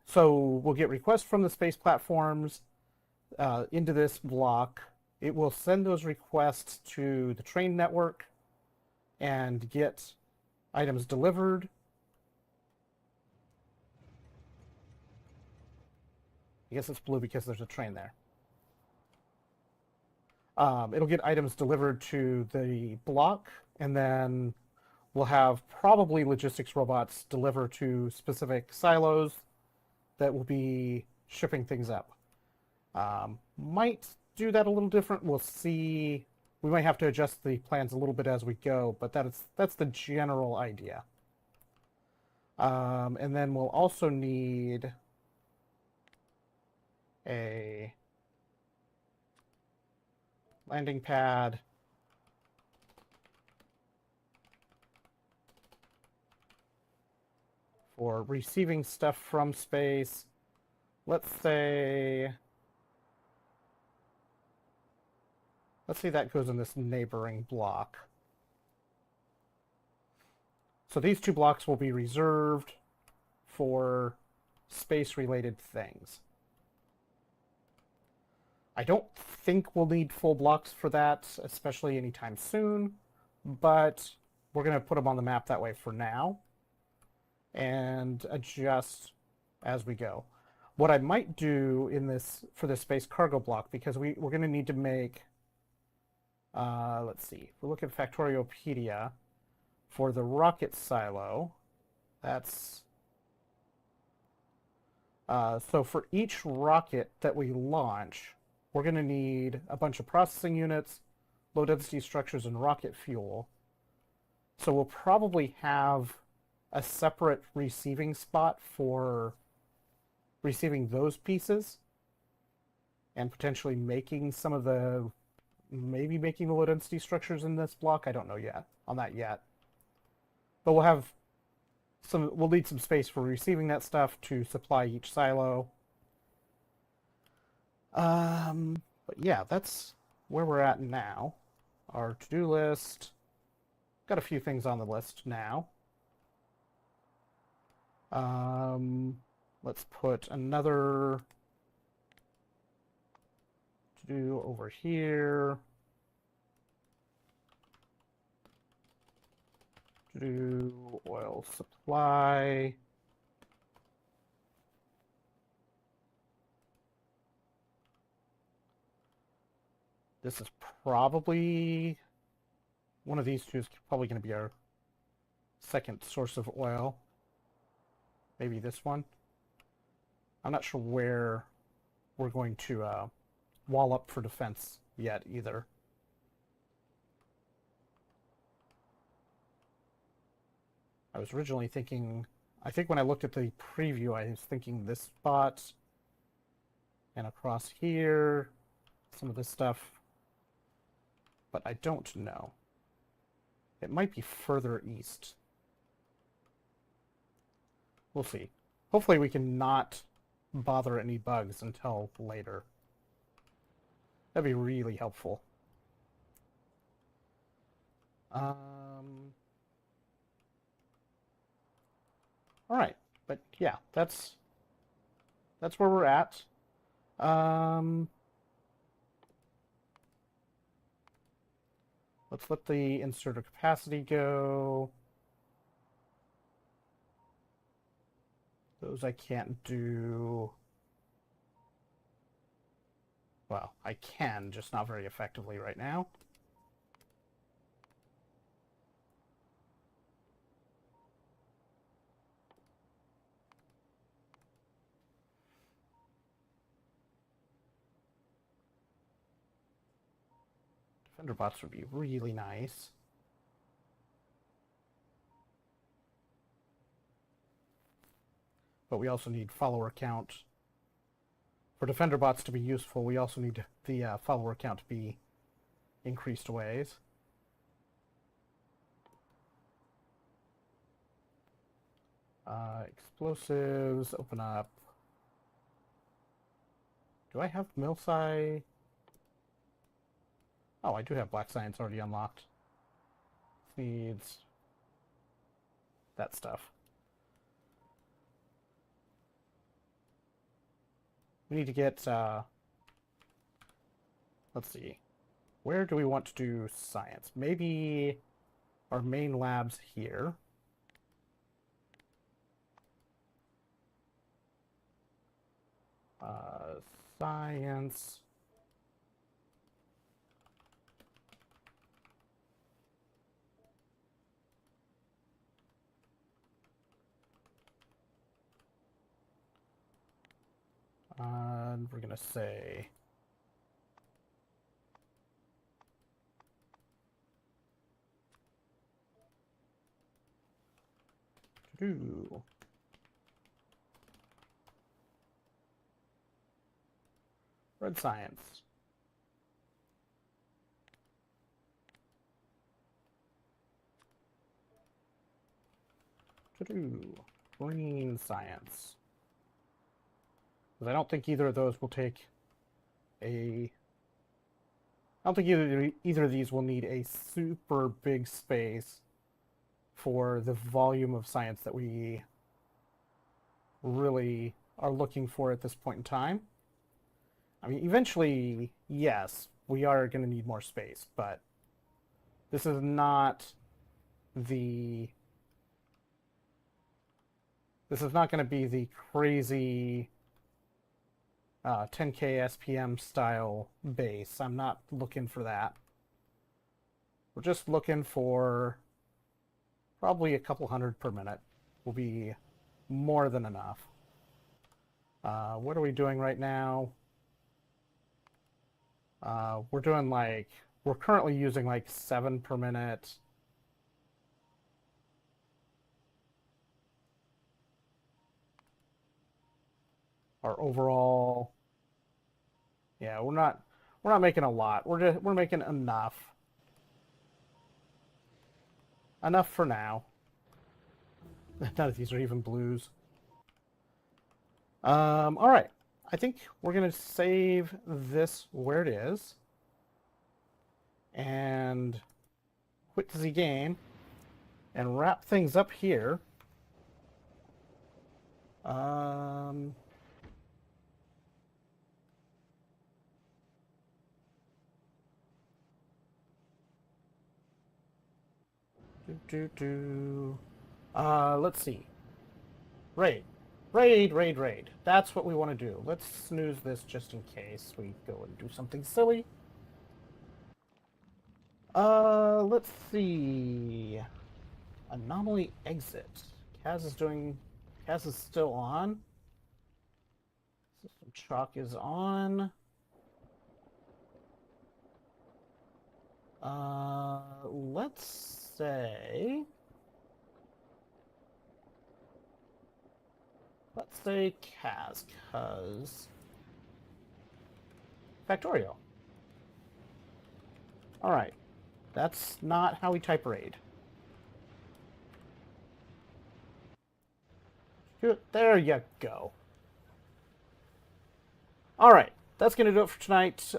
So we'll get requests from the space platforms into this block. It will send those requests to the train network and get items delivered. I guess it's blue because there's a train there. It'll get items delivered to the block, and then we'll have probably logistics robots deliver to specific silos that will be shipping things up. Might do that a little different. We'll see. We might have to adjust the plans a little bit as we go, but that's the general idea. And then we'll also need a landing pad for receiving stuff from space. Let's say that goes in this neighboring block. So these two blocks will be reserved for space-related things. I don't think we'll need full blocks for that, especially anytime soon, but we're going to put them on the map that way for now and adjust as we go. What I might do in this for this space cargo block, because we're going to need to make, let's see, if we look at Factoriopedia for the rocket silo, that's so for each rocket that we launch, we're going to need a bunch of processing units, low density structures, and rocket fuel. So we'll probably have a separate receiving spot for receiving those pieces and potentially making some of the, maybe making the low density structures in this block. I don't know yet on that yet. But we'll need some space for receiving that stuff to supply each silo. But yeah, that's where we're at now. Our to-do list. Got a few things on the list now. Let's put another to-do over here. To-do oil supply. This is probably, one of these two is probably going to be our second source of oil. Maybe this one. I'm not sure where we're going to wall up for defense yet either. I was originally thinking, I think when I looked at the preview, I was thinking this spot and across here, some of this stuff. But I don't know. It might be further east. We'll see. Hopefully we can not bother any bugs until later. That'd be really helpful. All right, but yeah, that's where we're at. Let's let the inserter capacity go. Those I can't do. Well, I can, just not very effectively right now. Defender bots would be really nice. But we also need follower count. For defender bots to be useful, we also need the follower count to be increased ways. Explosives, open up. Do I have Milsci? Oh, I do have Black Science already unlocked. This needs that stuff. We need to get, let's see. Where do we want to do science? Maybe our main lab's here. Science. We're gonna say do red science. To do green science. Because I don't think either of those will take a... I don't think either of these will need a super big space for the volume of science that we really are looking for at this point in time. I mean, eventually, yes, we are going to need more space, but this is not the... This is not going to be the crazy 10K SPM style base. I'm not looking for that. We're just looking for probably a couple hundred per minute will be more than enough. What are we doing right now? We're doing like, we're currently using like 7 per minute. Our overall, yeah, we're not making a lot. We're making enough. Enough for now. None of these are even blues. All right. I think we're gonna save this where it is and quit the game and wrap things up here. Let's see. Raid. Raid. That's what we want to do. Let's snooze this just in case we go and do something silly. Let's see. Anomaly exit. Kaz is still on. System chalk is on. Let's say Kaz, cause Factorial. Alright. That's not how we type raid. There you go. All right, that's going to do it for tonight.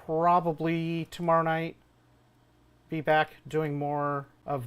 Probably tomorrow night, be back doing more of